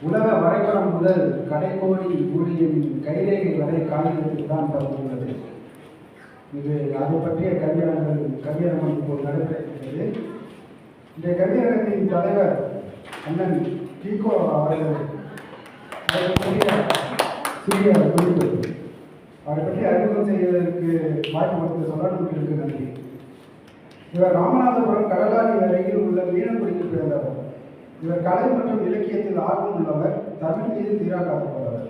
உலக வரைபடம் முதல் கடைக்கோடி ஊழியின் கைரேகை வரை காகிதத்தில் தான் பரந்துள்ளது. இது அது பற்றிய கவியரங்கம் இப்போது நடைபெறுகிறது. இந்த கவியரங்கத்தின் தலைவர் அண்ணன் டீகோ அவர்கள் சிறிய குறிப்பு அவரை பற்றி அறிமுகம் செய்வதற்கு வாய்ப்பு கொடுத்து சொல்லணுங்களுக்கு நன்றி. இவர் ராமநாதபுரம் கடலாடி அருகில் உள்ள மீனங்குடியில் பிறந்தவர். இவர் கலை மற்றும் இலக்கியத்தில் ஆர்வம் உள்ளவர். தமிழ் மீது தீராக்காதவர்.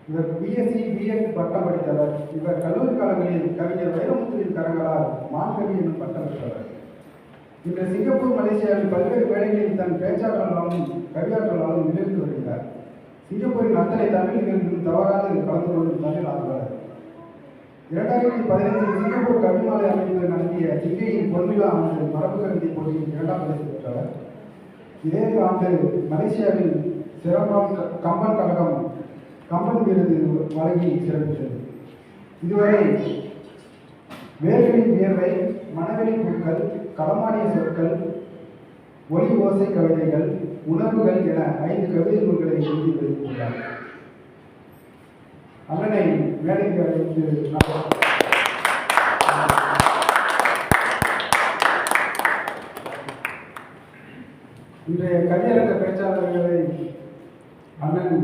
இவர் பிஎஸ்சி பிஎட் பட்டம் படித்தவர். இவர் கல்லூரி காலங்களில் கவிஞர் வைரமுத்துவின் கரங்களால் மான்கவி என்னும் பட்டம் பெற்றவர். இன்று சிங்கப்பூர் மலேசியாவில் பல்வேறு வேலைகளில் தன் பேச்சாற்றலாலும் கவியாற்றலாலும் நிகழ்ந்து வருகிறார். சிங்கப்பூரின் அத்தனை தமிழ் நிகழ்வுகளும் தவறாது கலந்து கொள்ளும் தமிழ் ஆர்வலர். 2015 சிங்கப்பூர் கவிமாலை அமைப்பு நடத்திய சிங்கையின் பொன்விழா ஆண்டு மரபு கவிதை போட்டியில் 2ஆம் பரிசு பெற்றவர். இதே ஆண்டு மலேசியாவில் சிறப்பான கம்பன் கழகம் கம்பன் விருது வழங்கி சிறப்பித்தது. இதுவரை வேர்களின் வியர்வை, மனவெளி பூக்கள், களமாடிய சொற்கள், ஒலி ஓசை கவிதைகள், உணர்வுகள் என 5 கவிதை நூல்களை எழுதி வெளியிட்டுள்ளார். அண்ணனை மேடைக்கு அழைத்து இன்றைய கவியரங்க பேச்சாளர்களை அண்ணன்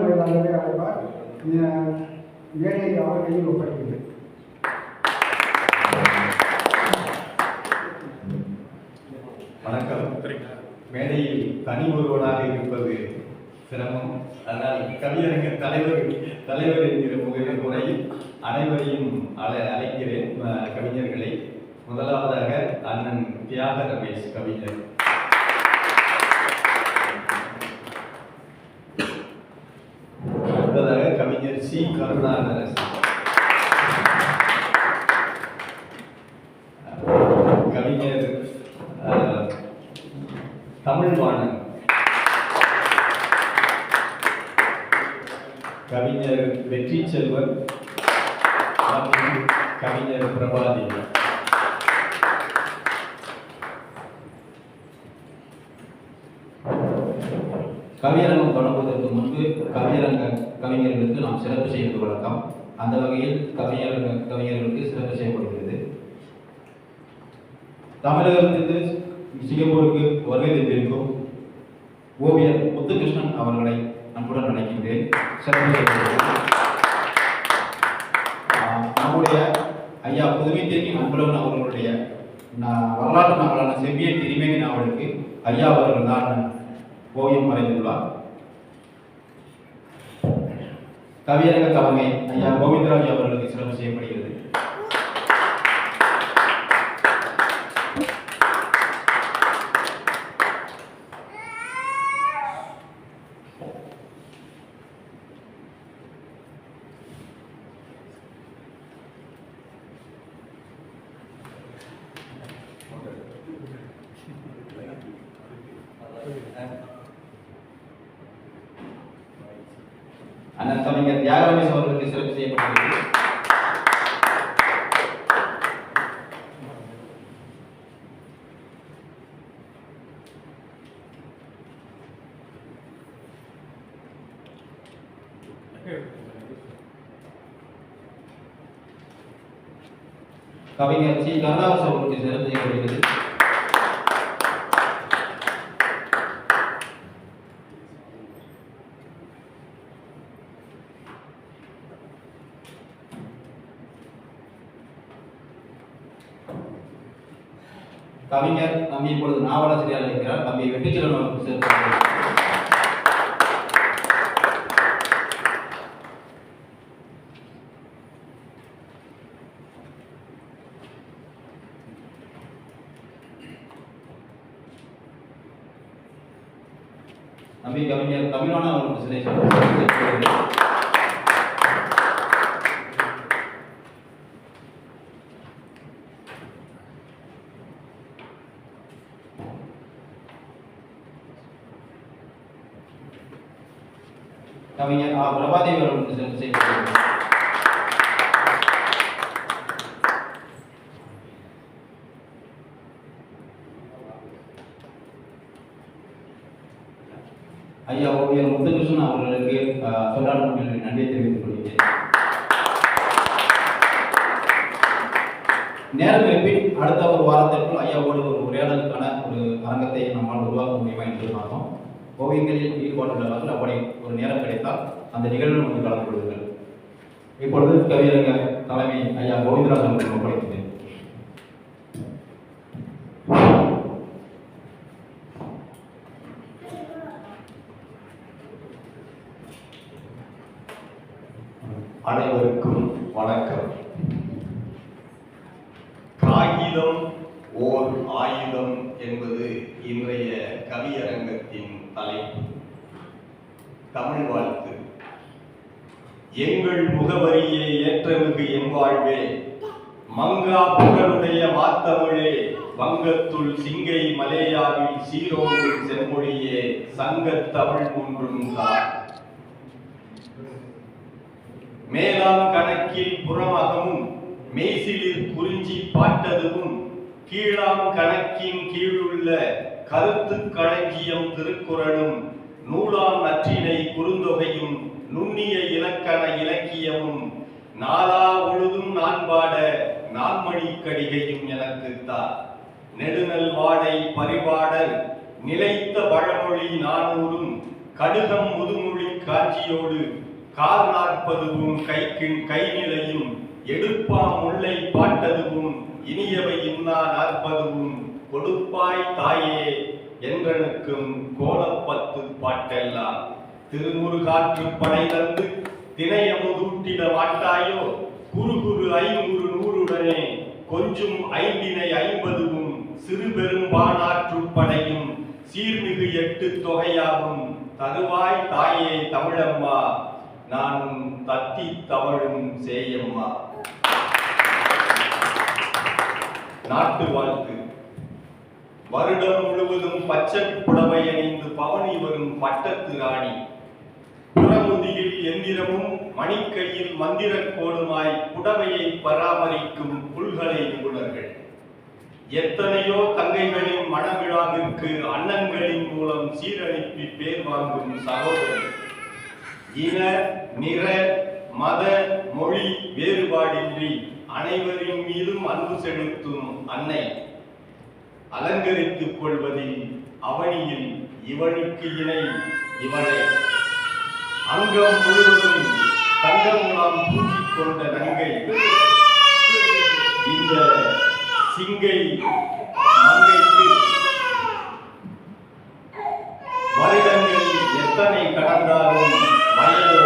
வயதாகவே அழைப்பார். மேடையை அவர் கையில் ஒப்படைக்கிறது. வணக்கம். மேடையில் தனி ஒருவனாக இருப்பது சிரமம். அதனால் கவியரங்க தலைவர் என்கிற முறையில் அனைவரையும் அழைக்கிறேன். கவிஞர்களை முதலாவதாக அண்ணன் தியாக ரமேஷ் கவிஞர், அடுத்ததாக கவிஞர் சி கருணாகரன், கவிஞர் தமிழ்வாணன், கவிஞர் வெற்றி செல்வன், கவிஞர் பிரபாதி. கவியரங்கம் தொடங்குவதற்கு முன்பு கவிஞர்களுக்கு நாம் சிறப்பு செய்வது வழக்கம். அந்த வகையில் கவிஞர்களுக்கு சிறப்பு செய்யப்படுகிறது. தமிழகத்திலிருந்து சிங்கப்பூருக்கு வருகை தந்திருக்கும் ஓவியர் முத்துகிருஷ்ணன் அவர்களை அன்புடன் அழைக்கின்றேன். நம்முடைய ஐயா புதுமை திரும்பி அன்புடன் அவர்களுடைய வரலாற்று நாவலான செவ்விய திருமேனி நாவலுக்கு ஐயா அவர்கள் தான் ஓவியம் வரைந்துள்ளார். கவியரங்க தலைமை ஐயா கோவிந்தராஜ் அவர்களுக்கு சிறப்பு செய்யப்படுகிறது. அண்ணன் கவிஞர் தியாக ரமேஷ் அவர்களுக்கு சிறப்பு செய்யப்படுகிறது. கவிஞர் சி கருணாகரன் அவர்களுக்கு சிறப்பு செய்யப்படுகிறது. கவிஞர் தம்பி இப்பொழுது நாவலாசிரியர் இருக்கிறார். தம்பி வெற்றிச்செல்வன் அவர்களுக்கு சிறப்பு. தம்பி கவிஞர் தமிழ்வாணன் அவர்களுக்கு சிலை. கவிஞர் பிரபாதேவி அவர்களுக்கு சிறப்பு செய்யப்படுகிறது. ஐயா ஓவியர் முத்துகிருஷ்ணன் அவர்களுக்கு சொல்லாட மக்களின் நன்றியை தெரிவித்துக் கொள்கிறேன். நேரம் இருப்பின் அடுத்த ஒரு வாரத்திற்குள் ஐயாவோடு ஒரு உரையாடலுக்கான ஒரு அரங்கத்தை நம்மால் உருவாக்க முடியுமா என்று பார்த்தோம். ஓவியங்களில் ஈடுபாட்டுள்ளவர்கள் அப்படி ஒரு நேரம் கிடைத்தால் அந்த நிகழ்வில் வந்து கலந்து கொள்ளுங்கள். இப்பொழுது கவியரங்க தலைமை ஐயா கோவிந்தராஜன் அவர்கள் ஒப்படைக்கிறேன். அனைவருக்கும் வணக்கம். காகிதம் ஓர் ஆயுதம் என்பது இன்றைய கவியரங்கத்தின் தலைப்பு. தமிழ் வாழ்த்து. எங்கள் முகவரியே ஏற்றமிகு எம்வாழ்வே, மங்கா புகழுடைய மாத்தமிழே, வங்கத்துள் சிங்கை மலேயாவில் சீரோங்கும் செம்மொழியே, சங்கத் தமிழ் ஒன்றும் தான். மேலாம் கணக்கில் புறமகமும் மெய்சிலில் குறிஞ்சி பாட்டதுவும், கீழாம் கணக்கின் கீழுள்ள கருத்து களஞ்சியம் திருக்குறளும், நூலாம் நற்றினை குறுந்தொகையும், நுண்ணிய இலக்கண இலக்கியமும், நாலா ஒழுதும் நான் பாட நான்மணி கடிகையும் எனக்குத்தான். நெடுநல் வாடை பரிபாடல் நிலைத்த பழமொழி 400, கடுகம் முதுமொழி காட்சியோடு கால் 40வும் கைநிலையும், எடுப்பாம் முல்லை பாட்டதுவும், இனியவை இன்னா 40வும், கொடுப்பாய் தாயே என்றனுக்கும் கோலப்பத்து பாட்டெல்லாம். திருமுருகாற்று படை தந்து திணையமுதூட்டிட மாட்டாயோ, குறுகுறு 500 100உடனே கொஞ்சும் 5 50வும், சிறு பெரும்பானாற்று படையும் சீர்மிகு 8 தொகையாகும். தருவாய் தாயே தமிழம்மா, நான் தத்தி தவழும் சேயம்மா. நாட்டு வாழ்த்து. வருடம் முழுவதும் பச்சை புடவை அணிந்து பவனி வரும் பட்டத்து ராணி, புறமுதியில் எந்திரமும் மணிக்கையில் மந்திர கோடுமாய் புடவையை பராமரிக்கும் புல்கலை நிபுணர்கள். எத்தனையோ தங்கைகளின் மணவிழாவிற்கு அண்ணன்களின் மூலம் சீரனுப்பி பேர் வாங்கும் சகோதரி. இன நிற மத மொழி வேறுபாடின்றி அனைவரின் மீதும் அன்பு செலுத்தும் அன்னை. அலங்கரித்துக் கொள்வதில் அவனியில் இவனுக்கு இணை இவளே. அங்கம் முழுவதும் தங்கமுலாம் பூசிக் கொண்ட நங்கை இந்த சிங்கை மங்கைக்கு வருடங்கள் எத்தனை கடந்தாலும் வயதோ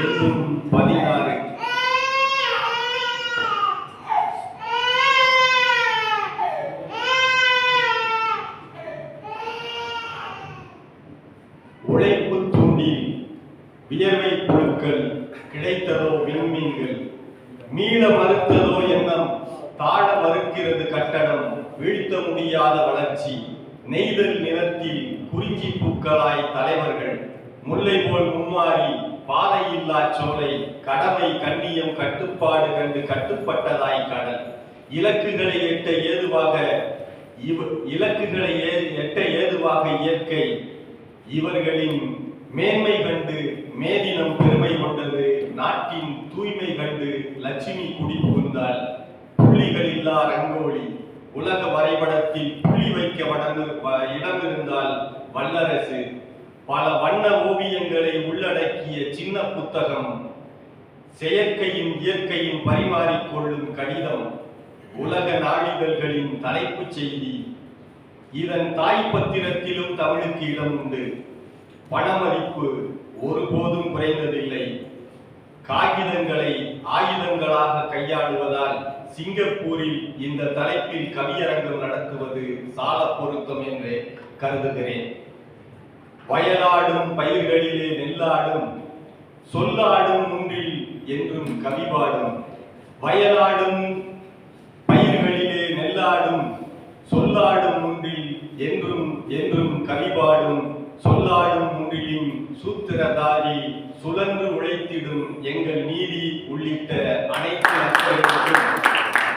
என்றும் 16. உழைப்பு தூண்டில் வியர்வை புழுக்கள், கிடைத்ததோ விண்மீன்கள், மீள மறுத்ததோ எண்ணம், தாழ மறுக்கிறது கட்டடம், வீழ்த்த முடியாத வளர்ச்சி. நெய்தல் நிலத்தில் குறிஞ்சி பூக்களாய் தலைவர்கள், முல்லை போல் மும்மாறி பாதை இல்லா சோலை, கடமை கண்ணியம் கட்டுப்பாடு கண்டு கட்டுப்பட்டதாய் கடல். இலக்குகளை எட்ட ஏதுவாக இயற்கை, இவர்களின் மேன்மை கண்டு மேதினம் பெருமை கொண்டது. நாட்டின் தூய்மை கண்டு லட்சுமி குடி புகுந்தாள். புள்ளிகள் இல்லா ரங்கோலி, உலக வரைபடத்தில் புள்ளி வைக்க இடம் இருந்தால் வல்லரசு. பல வண்ண ஓவியங்களை உள்ளடக்கிய சின்ன புத்தகம், செயற்கையும் இயற்கையும் பரிமாறிக்கொள்ளும் கடிதம், உலக நாளிதழ்களின் தலைப்புச் செய்தி. இதன் தாய் பத்திரத்திலும் தமிழுக்கு இடம் உண்டு. பணமதிப்பு ஒருபோதும் குறைந்ததில்லை. காகிதங்களை ஆயுதங்களாக கையாளுவதால் சிங்கப்பூரில் இந்த தலைப்பில் கவியரங்கம் நடத்துவது சால பொருத்தம் என்று கருதுகிறேன். வயலாடும் பயிர்களிலே நெல்லாடும், சொல்லாடும் ஒன்றில் என்றும் கவிபாடும். வயலாடும் பயிர்களிலே நெல்லாடும், சொல்லாடும் ஒன்றில் என்றும் என்றும் கவிபாடும். சொல்லாடும் ஒன்றிலும் சூத்திரதாரி, சுழன்று உழைத்திடும் எங்கள் நீதி உள்ளிட்ட அனைத்து மக்களுக்கும்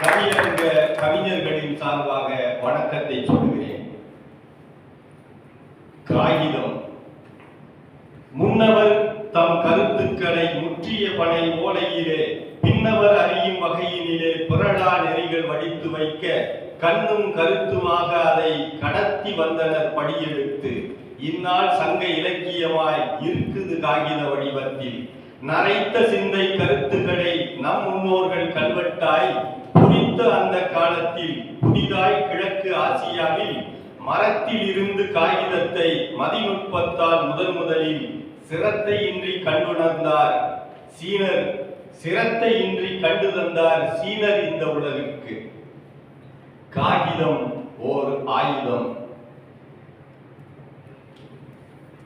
கவியரங்க கவிஞர்களின் சார்பாக வணக்கத்தை சொல்கிறேன். காகிதம் முன்னவர் தம் கருத்துக்களை முற்றிய பனை ஓலையிலே பின்னவர் அறியும் வகையினிலே புரளா நெறிகள் வடித்து வைக்க கண்ணும் கருத்துமாக அதை கடத்தி வந்தனர் படியெடுத்து. இந்நாள் சங்க இலக்கியமாய் இருக்குது காகித வடிவத்தில். நரைத்த சிந்தை கருத்துக்களை நம் முன்னோர்கள் கல்வெட்டாய் குறித்த அந்த காலத்தில் புதிதாய் கிழக்கு ஆசியாவில் மரத்தில் இருந்து காகிதத்தை மதிநுட்பத்தால் முதலில் சிரத்தை இன்றி கண்டுணர்ந்தார் சீனர். சிரத்தை இன்றி கண்டு தந்தார் சீனர் இந்த உலகிற்கு. காகிதம் ஓர் ஆயுதம்.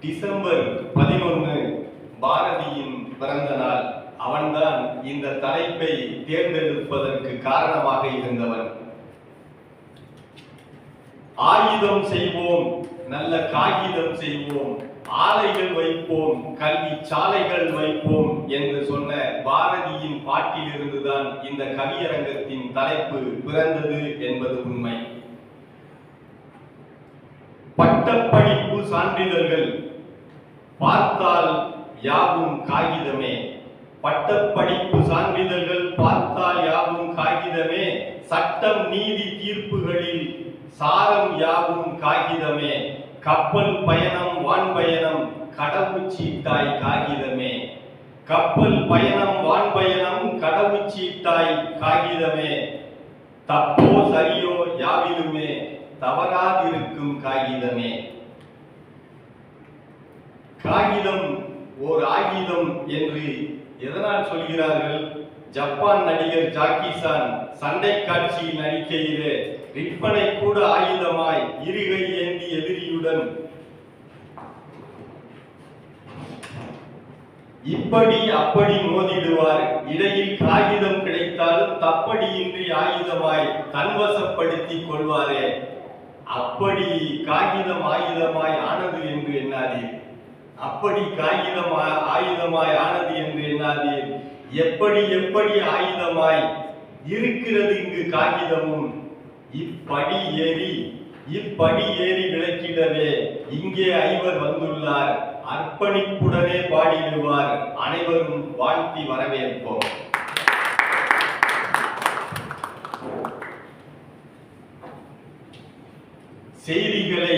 டிசம்பர் 11 பாரதியின் பிறந்த நாள். அவன்தான் இந்த தலைப்பை தேர்ந்தெடுப்பதற்கு காரணமாக இருந்தவன். ஆயுதம் செய்வோம், நல்ல காகிதம் செய்வோம், ஆலைகள் வைப்போம், கல்வி சாலைகள் வைப்போம் என்று சொன்ன பாரதியின் பாட்டிலிருந்துதான் இந்த கவியரங்கத்தின் தலைப்பு பிறந்தது என்பது உண்மை. பட்டப்படிப்பு சான்றிதழ்கள் பார்த்தால் யாவும் காகிதமே. பட்டப்படிப்பு சான்றிதழ்கள் பார்த்தால் யாவும் காகிதமே. சட்டம் நீதி தீர்ப்புகளில் சாரம் யாவும் காகிதமே. கப்பல் பயணம் வான்பயணம் கடவுச்சீட்டாய் காகிதமே. கப்பல் பயணம் வான்பயணம் கடவுச்சீட்டாய் காகிதமே. தப்போ சரியோ யாவிலுமே தவறாதிருக்கும் காகிதமே. காகிதம் ஓர் ஆயுதம் என்று எதனால் சொல்கிறார்கள்? ஜப்பான் நடிகர் ஜாக்கி சான் சண்டை காட்சியில் நடிக்கையிலே ரிப்பனை கூட ஆயுதமாய் இருகை ஏந்தி எதிரியுடன் இப்படி அப்படி மோதிடுவார். இடையில் காகிதம் கிடைத்தாலும் தப்படியின்றி ஆயுதமாய் தன்வசப்படுத்திக் கொள்வாரே. அப்படி காகிதம் ஆயுதமாய் ஆனது என்று எண்ணாதீர். அப்படி காகிதம் ஆயுதமாய் ஆனது என்று எண்ணாதீர். எப்படி எப்படி ஆயுதமாய் இருக்கிறது இங்கு காகிதமும். இப்படி ஏறி விளக்கிடவே இங்கே ஐவர் வந்துள்ளார். அர்ப்பணிப்புடனே பாடிடுவார். அனைவரும் வாழ்த்தி வரவேற்போம். செய்திகளை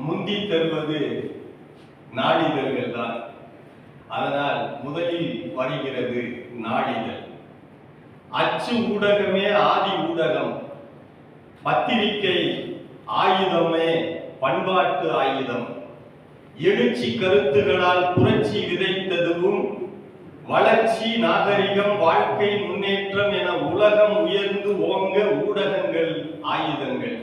முந்தி தருவது நாளிதழ்கள் தான். அதனால் முதலில் வருகிறது நாளிதழ். அச்சு ஊடகமே ஆதி ஊடகம். பத்திரிகை ஆயுதமே பண்பாட்டு ஆயுதம். எழுச்சி கருத்துகளால் புரட்சி விதைத்ததும் வளர்ச்சி நாகரிகம் வாழ்க்கை முன்னேற்றம் என உலகம் உயர்ந்து ஓங்க ஊடகங்கள் ஆயுதங்கள்.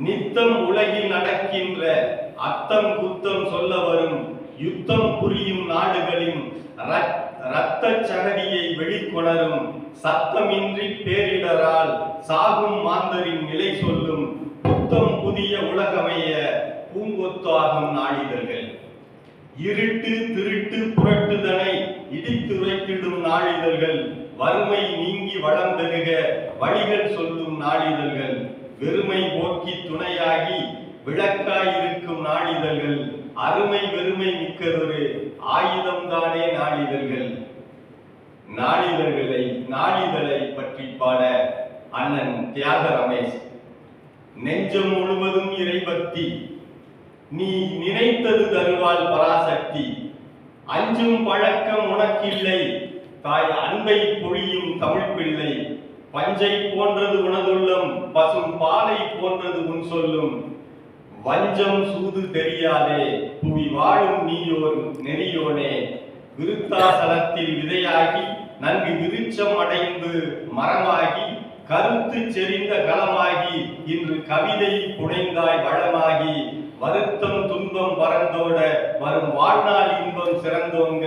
நித்தம் உலகில் நடக்கின்ற அத்தம் குத்தம் சொல்ல வரும் யுத்தம் புரியும் நாடுகளின் இரத்த சகதியை வெளிக்கொணரும் சத்தமின்றி பேரிடரால் சாகும் மாந்தரின் நிலை சொல்லும் புத்தம் புதிய உலகமைய பூங்கொத்தாகும் நாளிதழ்கள். இருட்டு திருட்டு புரட்டுதனை இடித்துரைத்திடும் நாளிதழ்கள். வறுமை நீங்கி வளம் பெருக வழிகள் சொல்லும் நாளிதழ்கள். வெறுமை போக்கி துணையாகி விளக்காயிருக்கும் நாளிதழ்கள். அருமை வெறுமை மிக்கதொரு ஆயுதம்தானே நாளிதழ்கள். நாளிதழை பற்றி பாட அண்ணன் தியாக ரமேஷ். நெஞ்சம் முழுவதும் இறைபக்தி, நீ நினைத்தது தருவாள் பராசக்தி. அஞ்சும் பழக்கம் உனக்கில்லை, தாய் அன்பை பொழியும் தமிழ் பிள்ளை. பஞ்சை போன்றது உனதுள்ளம், பசும் பாலை போன்றது உன் சொல்லும். வஞ்சம் சூது தெரியாதே, புவி வாழும் நீயோர் நெறியோனே. விருத்தாசலத்தில் விதையாகி நன்கு விருட்சம் அடைந்து மரமாகி கருத்து செறிந்த களமாகி இன்று கவிதை புனைந்தாய் வளமாகி. வருத்தம் துன்பம் பறந்தோட வரும் வாழ்நாள் இன்பம் சிறந்தோங்க.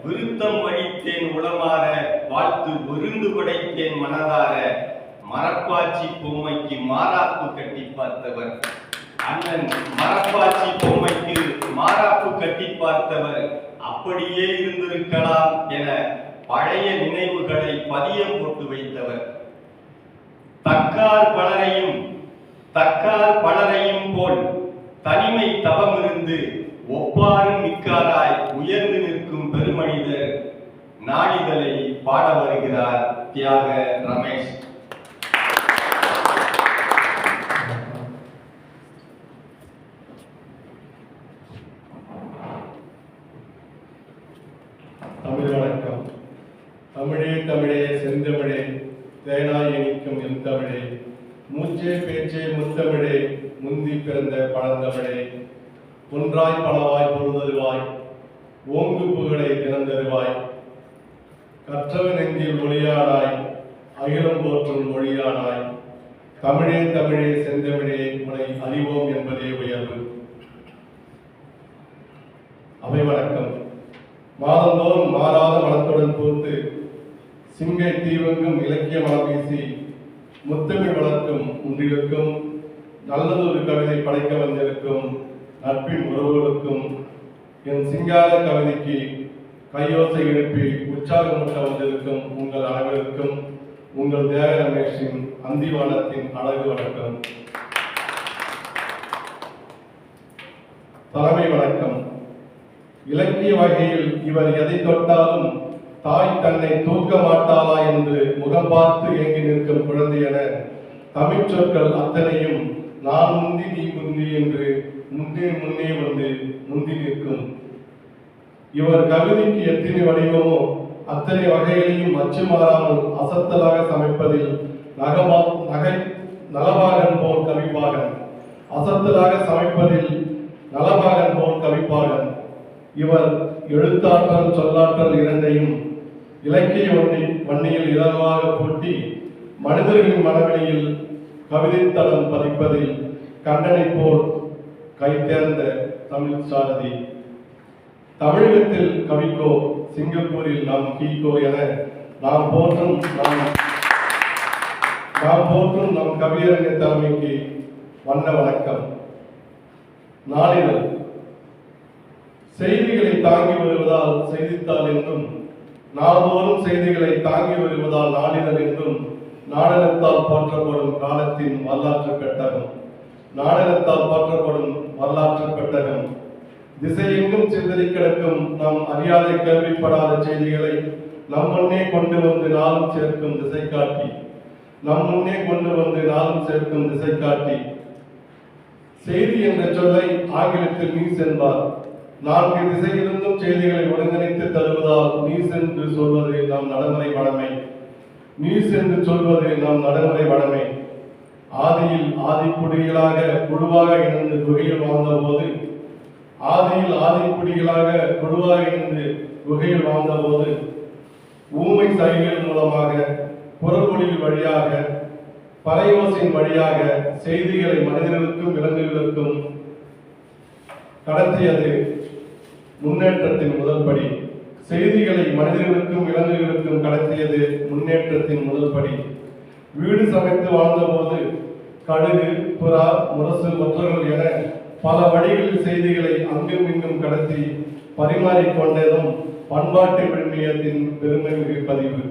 விருத்தம் வடித்தேன் உளமாற, வாழ்த்து விருந்து படைத்தேன் மனதார. மரப்பாச்சி பொம்மைக்கு மாறாப்பு கட்டி பார்த்தவர் அண்ணன். மரப்பாச்சி பொம்மைக்கு மாறாப்பு கட்டி பார்த்தவர். அப்படியே இருந்திருக்கலாம் என பழைய நினைவுகளை பதியம் போட்டு வைத்தவர். தக்கார் பலரையும் போல் தனிமை தவமிருந்து ஒப்பாரும் மிக்காராய் தியாக ரமேஷ். தமிழ் வணக்கம். தமிழே தமிழே செந்தமிழே தேனாய் இனிக்கும் என் தமிழே மூச்சே பேச்சே முத்தமிழே முந்தி பிறந்த பழந்தமிழே ஒன்றாய் பலவாய் பொழுதருவாய் ஓங்கு புகழை திறந்தருவாய் கற்றவன் நெஞ்சில் ஒளியானாய் அகிலம் போற்றும் மொழியானாய் தமிழே தமிழே செந்தமிழே உனை அறிவோம் என்பதே உயர்வு. அவை வணக்கம். மாதந்தோறும் மாறாத மனத்துடன் பூத்து சிங்கை தீவெங்கும் இலக்கிய மனம் வீசி முத்தமிழ் வளர்க்கும் ஒன்றிலுக்கும் நல்லதொரு கவிதை படைக்க வந்திருக்கும் நட்பின் உறவுகளுக்கும் என் சிங்கார கவிதைக்கு கையோசை எழுப்பி உற்சாகமூட்ட வந்திருக்கும் உங்கள் அனைவருக்கும் உங்கள் தியாக ரமேஷின் அந்திவானத்தின் அழகு வணக்கம். தலைமை வணக்கம். இலக்கிய வகையில் இவர் எதை தொட்டாலும் தாய் தன்னை தூக்க மாட்டாளா என்று முகம் பார்த்து ஏங்கி நிற்கும் குழந்தை என தமிழ் சொற்கள் அத்தனையும் நான் முந்தி நீ முந்தி என்று முன்னே வந்து முந்தி நிற்கும். இவர் கவிதைக்கு எத்தனை வடிவமோ அத்தனை வகைகளையும் அச்சு மாறாமல் அசத்தலாக சமைப்பதில் நலபாகன் போல் கவிப்பாகன், அசத்தலாக சமைப்பதில் நலபாகன் போல் கவிப்பாகன். இவர் எழுத்தாற்றல் சொல்லாற்றல் இரண்டையும் இலக்கிய வன்னியில் இலவாக பூட்டி மனிதர்களின் மனவெளியில் கவிதை தளம் பதிப்பதில் கண்டனை போல் கைதேர்ந்த தமிழ் சாரதி. தமிழகத்தில் கவிக்கோ, சிங்கப்பூரில் நாம் கீக்கோ என நாம் போற்றும் நம் கவியரங்க தலைமைக்கு வண்ண வணக்கம். நாளிதழ் செய்திகளை தாங்கி வருவதால் செய்தித்தாள் என்றும் நாள்தோறும் செய்திகளை தாங்கி வருவதால் நாளிதழ் என்றும் நாடகத்தால் போற்றப்படும் காலத்தின் வரலாற்று பெட்டகம். நாடகத்தால் போற்றப்படும் வரலாற்று பெட்டகம். திசையெங்கும் சிதறி கிடக்கும் நம் அறியாத கேள்விப்படாத செய்திகளை நம் முன்னே கொண்டு வந்து நாளும் சேர்க்கும் திசை காட்டி. நம் முன்னே கொண்டு வந்து நாளும் சேர்க்கும் திசை காட்டி. செய்தி என்ற சொல்லை ஆங்கிலத்தில் நியூஸ் என்பார். 4 திசையிலிருந்தும் செய்திகளை ஒருங்கிணைத்து தருவதால் நியூஸ் என்று சொல்வது நம் நடைமுறை வழமை. நியூஸ் என்று சொல்வது நம் நடைமுறை வழமை. ஆதியில் ஆதிக்குடிகளாக குழுவாக இணைந்து குகையில் வாழ்ந்தபோது ஊமை சைகைகள் மூலமாக புறமொழிகள் வழியாக பறையோசின் வழியாக செய்திகளை மனிதர்களுக்கும் விலங்குகளுக்கும் கடத்தியது முன்னேற்றத்தின் முதல் படி. செய்திகளை மனிதர்களுக்கும் விலங்குகளுக்கும் கடத்தியது முன்னேற்றத்தின் முதல் படி. வீடு சமைத்து வாழ்ந்தபோது கடுகு, புறா, முரசு, ஒற்றர்கள் என பல வழிகளில் செய்திகளை அங்கும் இங்கும் கடத்தி பரிமாறிக்கொண்டதும் பண்பாட்டு விழுமியத்தின் பெருமைமிகு பதிவு.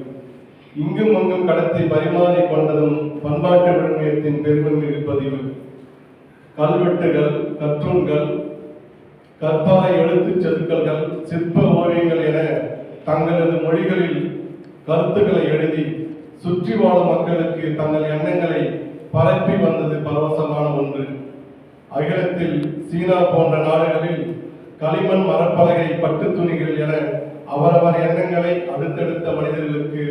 இங்கும் அங்கும் கடத்தி பரிமாறிக்கொண்டதும் பண்பாட்டு விழுமியத்தின் பெருமைமிகு பதிவு. கல்வெட்டுகள், கற்றூன்கள், கற்பாறை எழுத்துச் செதுக்கல்கள், சிற்ப ஓவியங்கள் என தங்களது மொழிகளில் கருத்துக்களை எழுதி சுற்றி வாழும் மக்களுக்கு தங்கள் எண்ணங்களை பரப்பி வந்தது பரவசமான ஒன்று. அகிலத்தில் சீனா போன்ற நாடுகளில் களிமண், மரப்பலகை, பட்டு துணிகள் என அவரவர் எண்ணங்களை அடுத்தடுத்த மனிதர்களுக்கு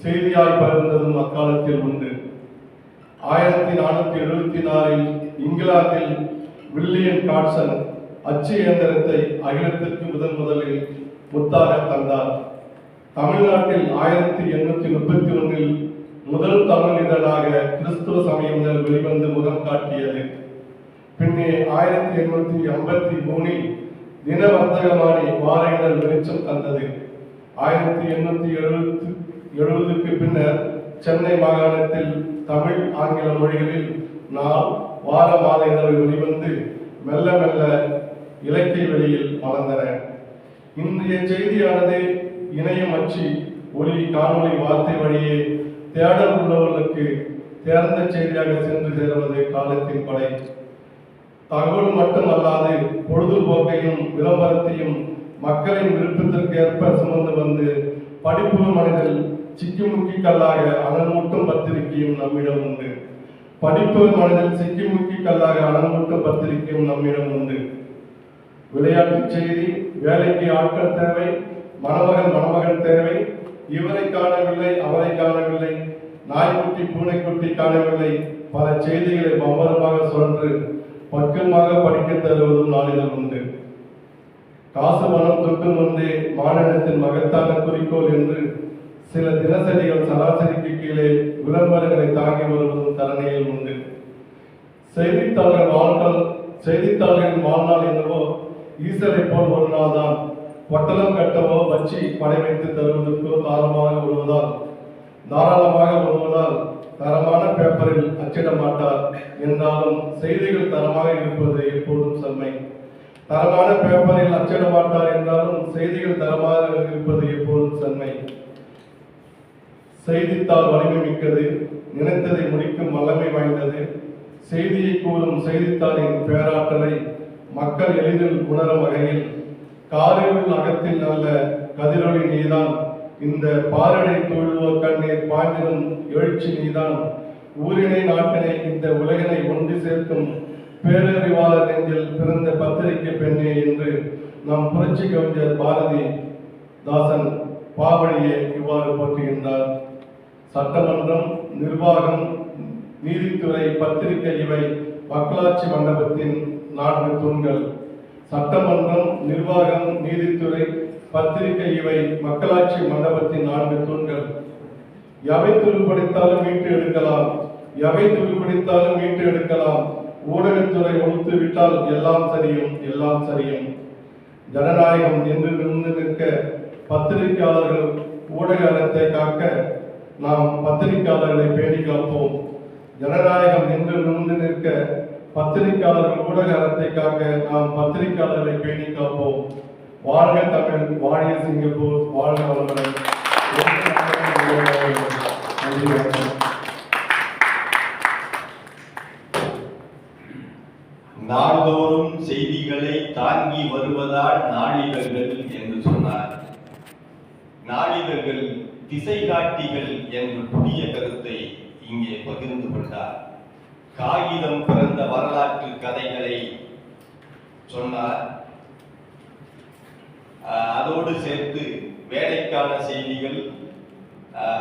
செய்தியாய் பகிர்ந்ததும் அக்காலத்தில் உண்டு. 1474 இங்கிலாந்தில் வில்லியம் காட்சன் அச்சு இயந்திரத்தை அகிலத்திற்கு முதலில் முத்தாக தந்தார். தமிழ்நாட்டில் 1831 முதல் தமிழ் இதழாக கிறிஸ்துவ சமய முதல் வெளிவந்து முகம் காட்டியது. பின்னே 1853 தின வர்த்தகமானி வார இதழ் வெளிச்சம் தந்தது. 1870க்கு பின்னர் சென்னை மாகாணத்தில் தமிழ், ஆங்கில மொழிகளில் நாள், வார, மாத இதழ் வெளிவந்து மெல்ல மெல்ல இலக்கிய வெளியில் வளர்ந்தன. இன்றைய செய்தியானது இணையம், அச்சு, ஒலி, காணொலி, வார்த்தை வழியே தேடல் உள்ளவர்களுக்கு தேர்ந்த செய்தியாக சென்று சேருவது காலத்தின் படை. தகவல் மட்டுமல்லாது பொழுதுபோக்கையும் விளம்பரத்தையும் மக்களின் விருப்பத்திற்கு ஏற்ப சுமந்து வந்து படிப்பு மனிதர் சிக்கிமுக்கி கல்லாக அனல்மூட்டும் பத்திரிகையும் நம்மிடம் உண்டு. படிப்பு மனதில் சிக்கிமுக்கி கல்லாக அனல்மூட்டும் பத்திரிகையும் நம்மிடம் உண்டு. விளையாட்டு செய்தி, வேலைக்கு ஆட்கள் தேவை, மணமகன் தேவை, இவரை காணவில்லை அவரை காணவில்லை, நாய்க்குட்டி பூனைக்குட்டி காணவில்லை, பல செய்திகளை பம்பரமாக சுழன்று பக்கமாக படிக்க தருவதும் நாளிதழ் உண்டு. காசு பணம் தொட்டும் ஒன்றே மாநிலத்தின் மகத்தான குறிக்கோள் என்று சில தினசரிகள் சராசரிக்கு கீழே விளம்பரங்களை தாங்கி வருவதும் தரணியில் உண்டு. செய்தித்தாள்களின் வாழ்நாள் என்னவோ ஈசரை போல் ஒரு நாள் தான். பொட்டலம் கட்டவோ வச்சு படை வைத்து தருவதற்கோ தாராளமாக உதவுவதால் தரமான பேப்பரில் அச்சிட மாட்டார் என்றாலும் செய்திகள் தரமாக இருப்பது எப்போதும் செம்மை. தரமான பேப்பரில் அச்சிட மாட்டார் என்றாலும் செய்திகள் தரமாக இருப்பது எப்போதும் செம்மை. செய்தித்தாள் வலிமை மிக்கது, நினைத்ததை முடிக்கும் வல்லமை வாய்ந்தது. செய்தியை கூறும் செய்தித்தாளின் பேராற்றலை மக்கள் எளிதில் உணரும் வகையில் காரிருள் அகத்தில் நல்ல கதிரொளி நீதான், இந்த பாரடை தொழுவோர் கண்ணீர் பாய்ந்திடும் எழுச்சி நீதான், ஊரினை நாட்டினை இந்த உலகினை ஒன்று சேர்க்கும் பேரறிவாளர் நெஞ்சில் பிறந்த பத்திரிகை பெண்ணே என்று நம் புரட்சி கவிஞர் பாரதிதாசன் பாவழியை இவ்வாறு போற்றுகின்றார். சட்டமன்றம், நிர்வாகம், நீதித்துறை, பத்திரிகை இவை மக்களாட்சி மண்டபத்தின் 4 தூண்கள். சட்டமன்றம், நிர்வாகம், நீதித்துறை, பத்திரிகை இவை மக்களாட்சி மண்டபத்தின் 4 தூண்கள். எவை துருப்பிடித்தாலும் மீட்டு எடுக்கலாம். ஊடகத்துறை ஒழித்து விட்டால் எல்லாம் சரியும். ஜனநாயகம் என்று நின்று நிற்க பத்திரிகையாளர்கள் ஊடக அறத்தை காக்க நாம் பத்திரிகையாளர்களை பேணி காப்போம். ஜனநாயகம் என்று நின்று நிற்க பத்திரிகையாளர்கள் ஊடக அறத்தை காக்க நாம் பத்திரிகையாளர்களை பேணி காப்போம். வாழ்க தமிழ், வாழிய சிங்கப்பூர், வாழ்க வளமுடன். நாள்தோறும் செய்திகளை தாங்கி வருவதால் நாளிதழ்கள் என்று சொன்னார். நாளிதழ்கள் திசை காட்டிகள் என்ற புதிய கருத்தை இங்கே பகிர்ந்து கொண்டார். காகிதம் பிறந்த வரலாற்று கதைகளை சொன்னார். அதோடு சேர்த்து வேலைக்கான செய்திகள்,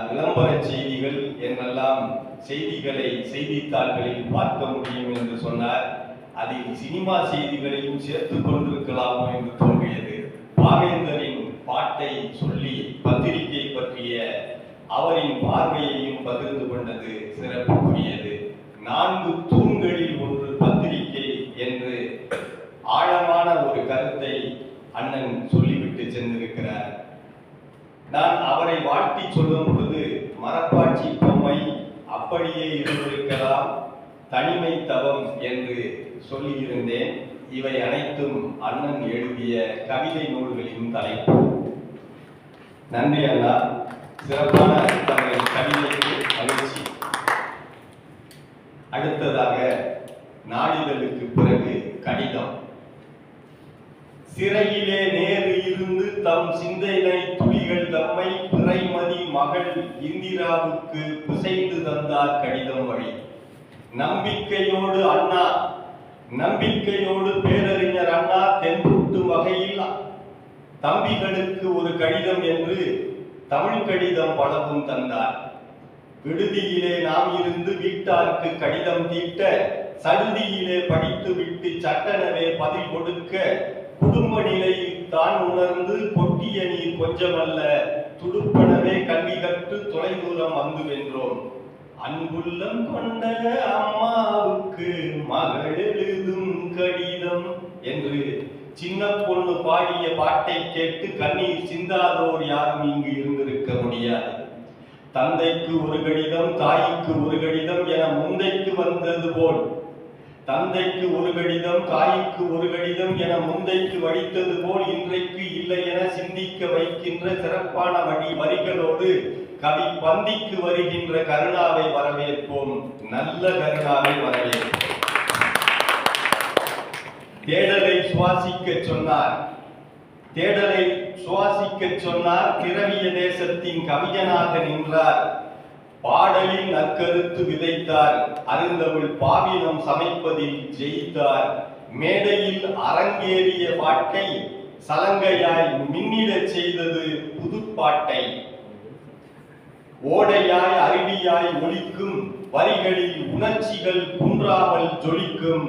விளம்பர செய்திகள் என்றெல்லாம் செய்திகளை செய்தித்தாள்களில் பார்க்க முடியும் என்று சொன்னார். அதில் சினிமா செய்திகளையும் சேர்த்துக் கொண்டிருக்கலாமோ என்று தோன்றியது. பாவேந்தரின் பாட்டை சொல்லி பத்திரிகை பற்றிய அவரின் பார்வையையும் பகிர்ந்து கொண்டது சிறப்புக்குரியது. 4 தூண்களில் ஒன்று பத்திரிகை என்று ஆழமான ஒரு கருத்தை அண்ணன் சொல்லிவிட்டு சென்றிருக்கிறார். நான் அவரை வாழ்த்தி சொல்லும் பொழுது மரப்பாச்சி பொம்மை அப்படியே இருந்திருக்கலாம், தனிமை தவம் என்று சொல்லியிருந்தேன். இவை அனைத்தும் அண்ணன் எழுதிய கவிதை நூல்களின் தலைப்பு. நன்றி அண்ணா, சிறப்பான தங்கள் கவிதைக்கு மகிழ்ச்சி. அடுத்ததாக நாளிதழுக்கு பிறகு கடிதம். சிறையிலே நேரு இருந்து தம் சிந்தனை துளிகள் தம்மை பிறைமதி மகள் இந்திராவுக்கு பிசைந்து தந்தார் கடிதம் வழி. நம்பிக்கையோடு பேரறிஞர் அண்ணா தென்புட்டும் வகையில் தம்பிகளுக்கு ஒரு கடிதம் என்று தமிழ் கடிதம் பலவும் தந்தார். விடுதியிலே நாம் இருந்து வீட்டாருக்கு கடிதம் தீட்ட, சடுதியிலே படித்து விட்டு சட்டனவே பதில் கொடுக்க, குடும்ப நிலையில் தான் உணர்ந்து கொட்டிய நீர் கொஞ்சமல்ல, துடுப்பனவே கல்வி கற்று தொலைதூரம் வந்து வென்றோம். அன்புள்ளம் கொண்ட அம்மாவுக்கு மகள் எழுதும் கடிதம் என்று சின்ன பொண்ணு பாடிய பாட்டை கேட்டு கண்ணீர் சிந்தாதோர் யாரும் இங்கு இருந்திருக்க முடியாது. தந்தைக்கு ஒரு கடிதம், தாய்க்கு ஒரு கடிதம் என முந்தைக்கு வந்தது போல், தந்தைக்கு ஒரு கடிதம், தாய்க்கு ஒரு கடிதம் என முந்தைக்கு வடித்தது போல் இன்றைக்கு இல்லை என சிந்திக்க வைக்கின்ற சிறப்பான வரிகளோடு கவி பந்திக்கு வருகின்ற கருணாவை வரவேற்போம். நல்ல கருணாவை வரவேற்போம். தேடலை சுவாசிக்க சொன்னார். தேடலை சுவாசிக்கச் சொன்னார். திரவிய தேசத்தின் கவிஞனாக நின்றார். பாடலில் நற்கருத்து விதைத்தார். அருந்தமிழ் பாவினம் சமைப்பதில் ஜெயித்தார். மேடையில் அரங்கேறிய பாட்டை சலங்கையாய் மின்னிடச் செய்தது புதுப்பாட்டை. ஓடையாய் அருவியாய் ஒலிக்கும் வரிகளில் உணர்ச்சிகள் குன்றாமல் ஜொலிக்கும்.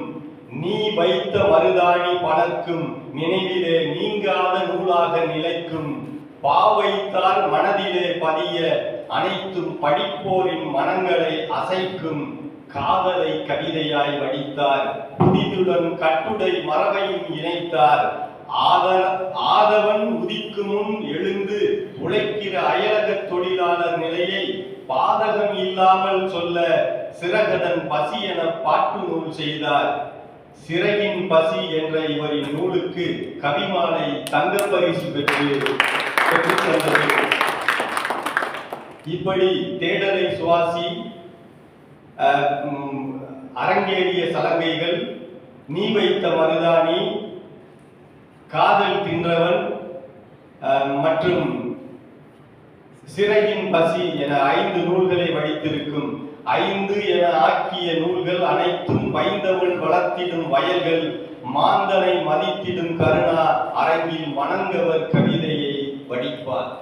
நீ வைத்த மருதாணி பலர்க்கும் நினைவிலே நீங்காத நூலாக நிலைக்கும். பாவைத்தால் மனதிலே பதிய அனைத்தும் படிப்போரின் மனங்களை அசைக்கும். காதலை கவிதையாய் வடித்தார். புதிதுடன் கட்டுடை மரபையும் இணைத்தார். ஆதவன் உதிக்கு முன் எழுந்து உழைக்கிற அயலக தொழிலாளர் நிலையை பாதகம் இல்லாமல் சொல்ல சிறகடன் பசி என பாட்டு நூல் செய்தார். சிறகின் பசி என்ற இவரின் நூலுக்கு கவிமாலை தங்க பரிசு பெற்று தந்தது. இப்படி தேடலை சுவாசி, அரங்கேறிய சலங்கைகள், நீ வைத்த மருதாணி, காதல் தின்றவன் மற்றும் சிறகின் பசி என 5 நூல்களை வடித்திருக்கும். 5 என ஆக்கிய நூல்கள் அனைத்தும் பைந்தவள் வளர்த்திடும் வயல்கள். மாந்தனை மதித்திடும் கருணா அரங்கில் வணங்கவர் கவிதையை வடிப்பார்.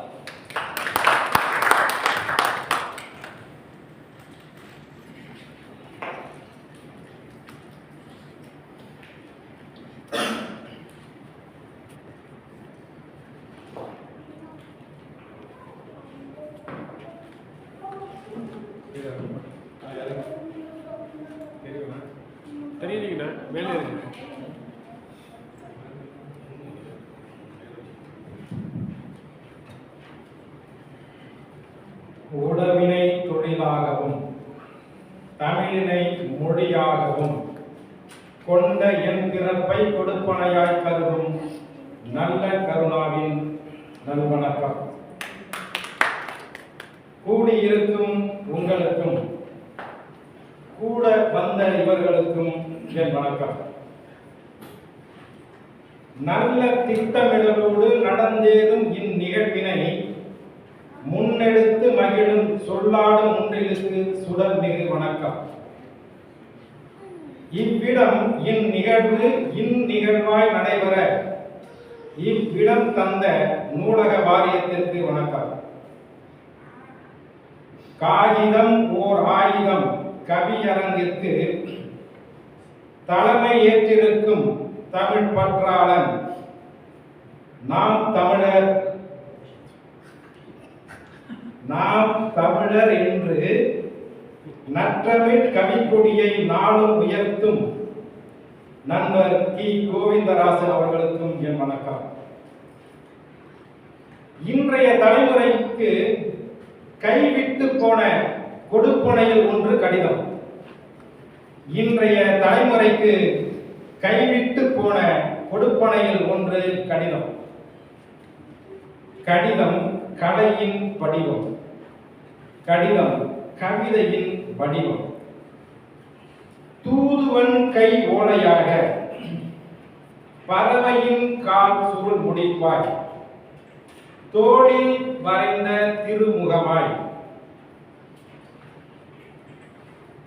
தெரியலீங்கண்ணா, மேலே இருக்கு. உடவினை தொழிலாகவும் தமிழினை மொழியாகவும் கொண்ட என் பிறப்பை கொடுப்பனையாய் கருதும் நல்ல கருணாவின் நல்வணக்கம். கூடியிருக்கும் உங்களுக்கும் கூட வந்த இவர்களுக்கும் என் வணக்கம். நல்ல திட்டமிடலோடு நடந்தேறும் இந்நிகழ்வினை முன்னெடுத்து மகிழும் சொல்லாடும் ஒன்றிலுக்கு சுடர் மிகு வணக்கம். இவ்விடம் இந்நிகழ்வாய் நடைபெற இவ்விடம் தந்த நூலக வாரியத்திற்கு வணக்கம். காகிதம் ஓர் ஆயுதம் கவியரங்கிற்கு தலைமை ஏற்றிருக்கும் தமிழ் பற்றாளன் நாம் தமிழர் என்று நற்றமிழ் கவிக்கொடியை நாளும் உயர்த்தும் நண்பர் கி. கோவிந்தராசன் அவர்களுக்கும் என் வணக்கம். இன்றைய தலைமுறைக்கு கைவிட்டு போன கொடுப்பனையில் ஒன்று கடிதம். இன்றைய தலைமுறைக்கு கைவிட்டு போன கொடுப்பனையில் ஒன்று கடிதம். கடிதம் கலையின் வடிவம். கடிதம் கவிதையின் வடிவம். தூதுவன் கை ஓலையாக பறவையின் கால் சுருள் முடிப்பாய் தோளில் வரைந்த திருமுகமாய்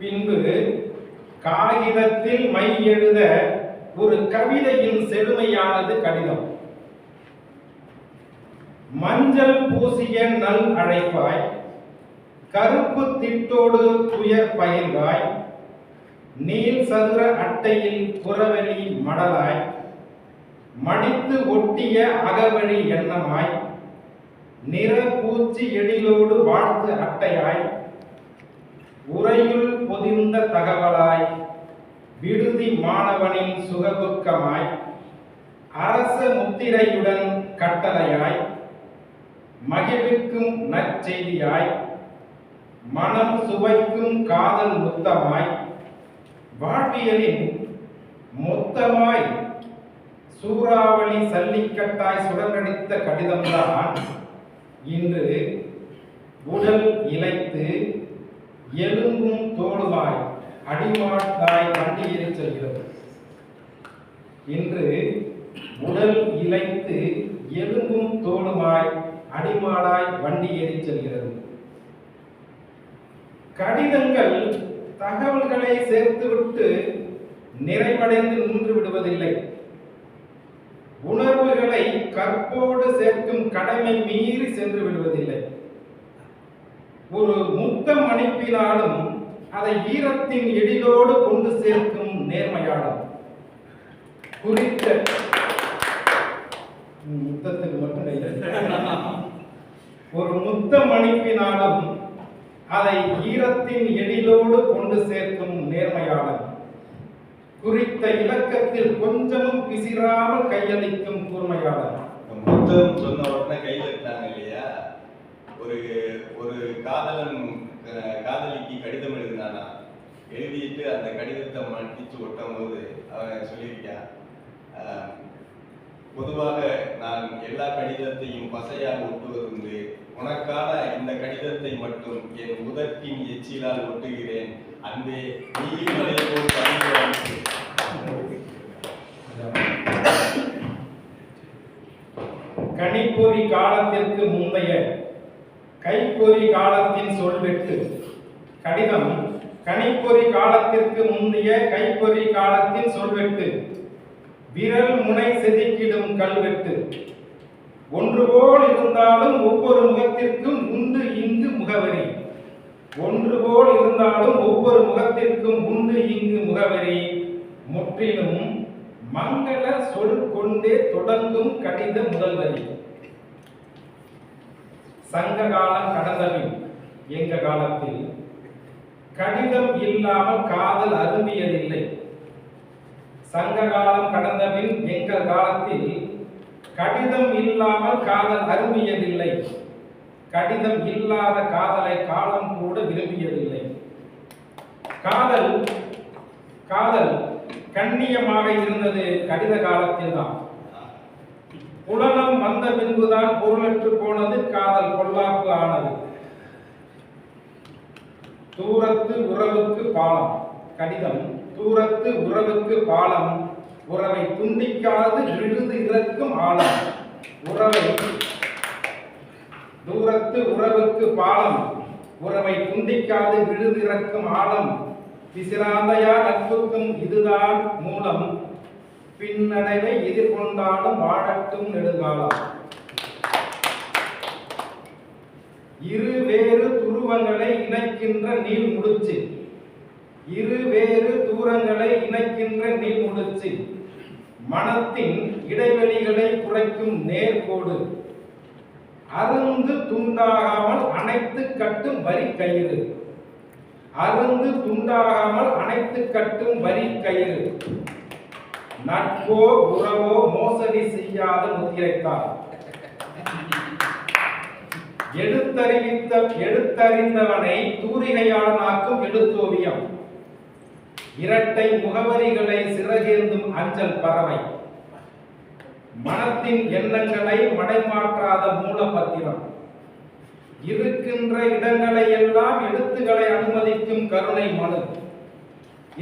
பின்பு காகிதத்தில் மை எழுத ஒரு கவிதையின் செழுமையானது கடிதம். மஞ்சள் பூசிய நல் அழைப்பாய் கருப்பு திட்டோடு துயர் பயிர்வாய் நீல் சதுர அட்டையில் புறவெளி மடலாய் மடித்து ஒட்டிய அகவழி எண்ணமாய் நிற பூச்சி எழிலோடு வாழ்த்து அட்டையாய் உரையுள் பொதிந்த தகவலாய் விடுதி மாணவனின் சுகதுக்கமாய் அரச முத்திரையுடன் கட்டளையாய் மகிழ்விக்கும் நற்செய்தியாய் மனம் சுவைக்கும் காதல் முத்தமாய் வாழ்வியலின் மொத்தமாய் சூறாவளி சல்லிக்கட்டாய் சுடரடித்த கடிதம்தான் இன்று உடல் இழைத்து எலும்பும் தோளுமாய் அடிமாட்டாய் வண்டியில் செல்கிறது. இன்று உடல் இழைத்து எலும்பும் தோலுமாய் அடிமாடாய் வண்டி ஏறிச் செல்கிறது. கடிதங்கள் தகவல்களை சேர்த்துவிட்டு நிறைவடைந்து நின்று விடுவதில்லை. உணர்வுகளை கற்போடு சேர்க்கும் கடமை மீறி சென்று விடுவதில்லை. ஒரு முத்தம் அனுப்பினாலும் அதை ஈரத்தின் எழிலோடு கொண்டு சேர்க்கும் நேர்மையாளர். குறித்த முத்தத்துக்கு மட்டும் ஒரு முத்தம் அனுப்பினாலும் அதை ஈரத்தின் எழிலோடு கொண்டு சேர்க்கும் நேர்மையாளர். குறித்த இலக்கத்தில் கொஞ்சமும் பிசிறாமல் கையளிக்கும் கூர்மையாளர். புத்தகம் சொன்ன உடனே கை தட்டாங்க இல்லையா? ஒரு ஒரு காதலன் காதலிக்கு கடிதம் எழுதினானா, எழுதிட்டு அந்த கடிதத்தை மடிச்சு ஒட்டும் போது அவன் சொல்லியிருக்கான், பொதுவாக நான் எல்லா கடிதத்தையும் பசையால் ஒட்டுவதுண்டு, உனக்கான இந்த கடிதத்தை மட்டும் என் உதட்டின் எச்சிலால் ஒட்டுகிறேன், அன்பே நீயும் அதை போல் கடிதம். கணிப்பொறி காலத்திற்கு முந்தைய கைப்பொறி காலத்தின் சொல்வெட்டு. கடிதம் கணிப்பொறி காலத்திற்கு முந்தைய கைப்பொறி காலத்தின் சொல்வெட்டு. விரல் முனை செதுக்கிடும் கல்வெட்டு. ஒன்று போல் இருந்தாலும் ஒவ்வொரு முகத்திற்கும் உண்டு இங்கு முகவரி. ஒன்று போல் இருந்தாலும் ஒவ்வொரு முகத்திற்கும் உண்டு இங்கு முகவரி. முற்றிலும் மங்கள சொல் கொண்டே தொடங்கும் கடித முதல் வரி. சங்க காலம் கடந்தபின் எங்க காலத்தில் கடிதம் இல்லாமல் காதல் அரும்பியதில்லை. சங்க காலம் கடந்தபின் எங்கள் காலத்தில் கடிதம் இல்லாமல் காதல் அரும்பியதில்லை. கடிதம் இல்லாத காதலை காலம் கூட விரும்பியதில்லை. காதல் காதல் கண்ணியமாக இருந்தது கடித காலத்தில் தான். புலனம் வந்த பின்புதான் பொருளற்று போனது, காதல் பொல்லாப்பு ஆனது. தூரத்து உறவுக்கு பாலம். கடிதம் தூரத்து உறவுக்கு பாலம். உறவை துண்டிக்காது விழுது இறக்கும் ஆழம். உறவை தூரத்து உறவுக்கு பாலம். உறவை துண்டிக்காது விழுது இறக்கும் ஆழம். பிசிராந்தையா நட்புக்கும் இதுதான் மூலம். பின்னடைவை எதிர்கொண்டாலும் வாழட்டும் நெடுங்காலம். இரு வேறு துருவங்களை இணைக்கின்ற நீள் முடிச்சு. இரு வேறு தூரங்களை இணைக்கின்ற நீள் முடிச்சு. மனத்தின் இடைவெளிகளை குறைக்கும் நேர்கோடு. அருந்து துண்டாகாமல் அனைத்து கட்டும் வரி கயிறு. அருந்து துண்டாகாமல் அனைத்து கட்டும் வரி கயிறு. நட்போ உறவோ மோசடி செய்யாத முத்திரைத்தார். எடுத்தறிந்தவனை தூரிகையாளனாக்கும் எழுத்தோவியம். இரட்டை முகவரிகளை சிறகேந்தும் அஞ்சல் பறவை. மனத்தின் எண்ணங்களை மடைமாற்றாத மூலப்பத்திரம். இருக்கின்ற இடங்களை எல்லாம் எழுத்துக்களை அனுமதிக்கும் கருணை மனு.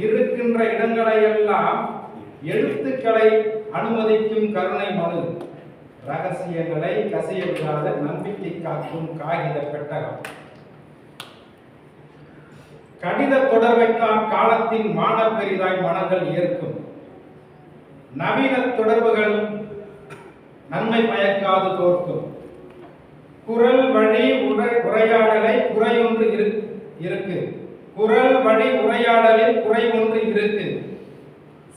இருக்கின்ற இடங்களை எல்லாம் எழுத்துக்களை அனுமதிக்கும் கருணை மனு. ரகசியங்களை கசிய விடாத நம்பிக்கை காக்கும் காகித பெட்டகம். கடித தொடர்பைத்தான் காலத்தின் மான பெரிதாய் மனங்கள் ஏற்கும். நவீன தொடர்புகள் நன்மை பயக்காது தோற்கும். குரல் வழி உரையாடலை குறையொன்று இருக்கு. குரல் வழி உரையாடலில் குறை ஒன்று இருக்கு.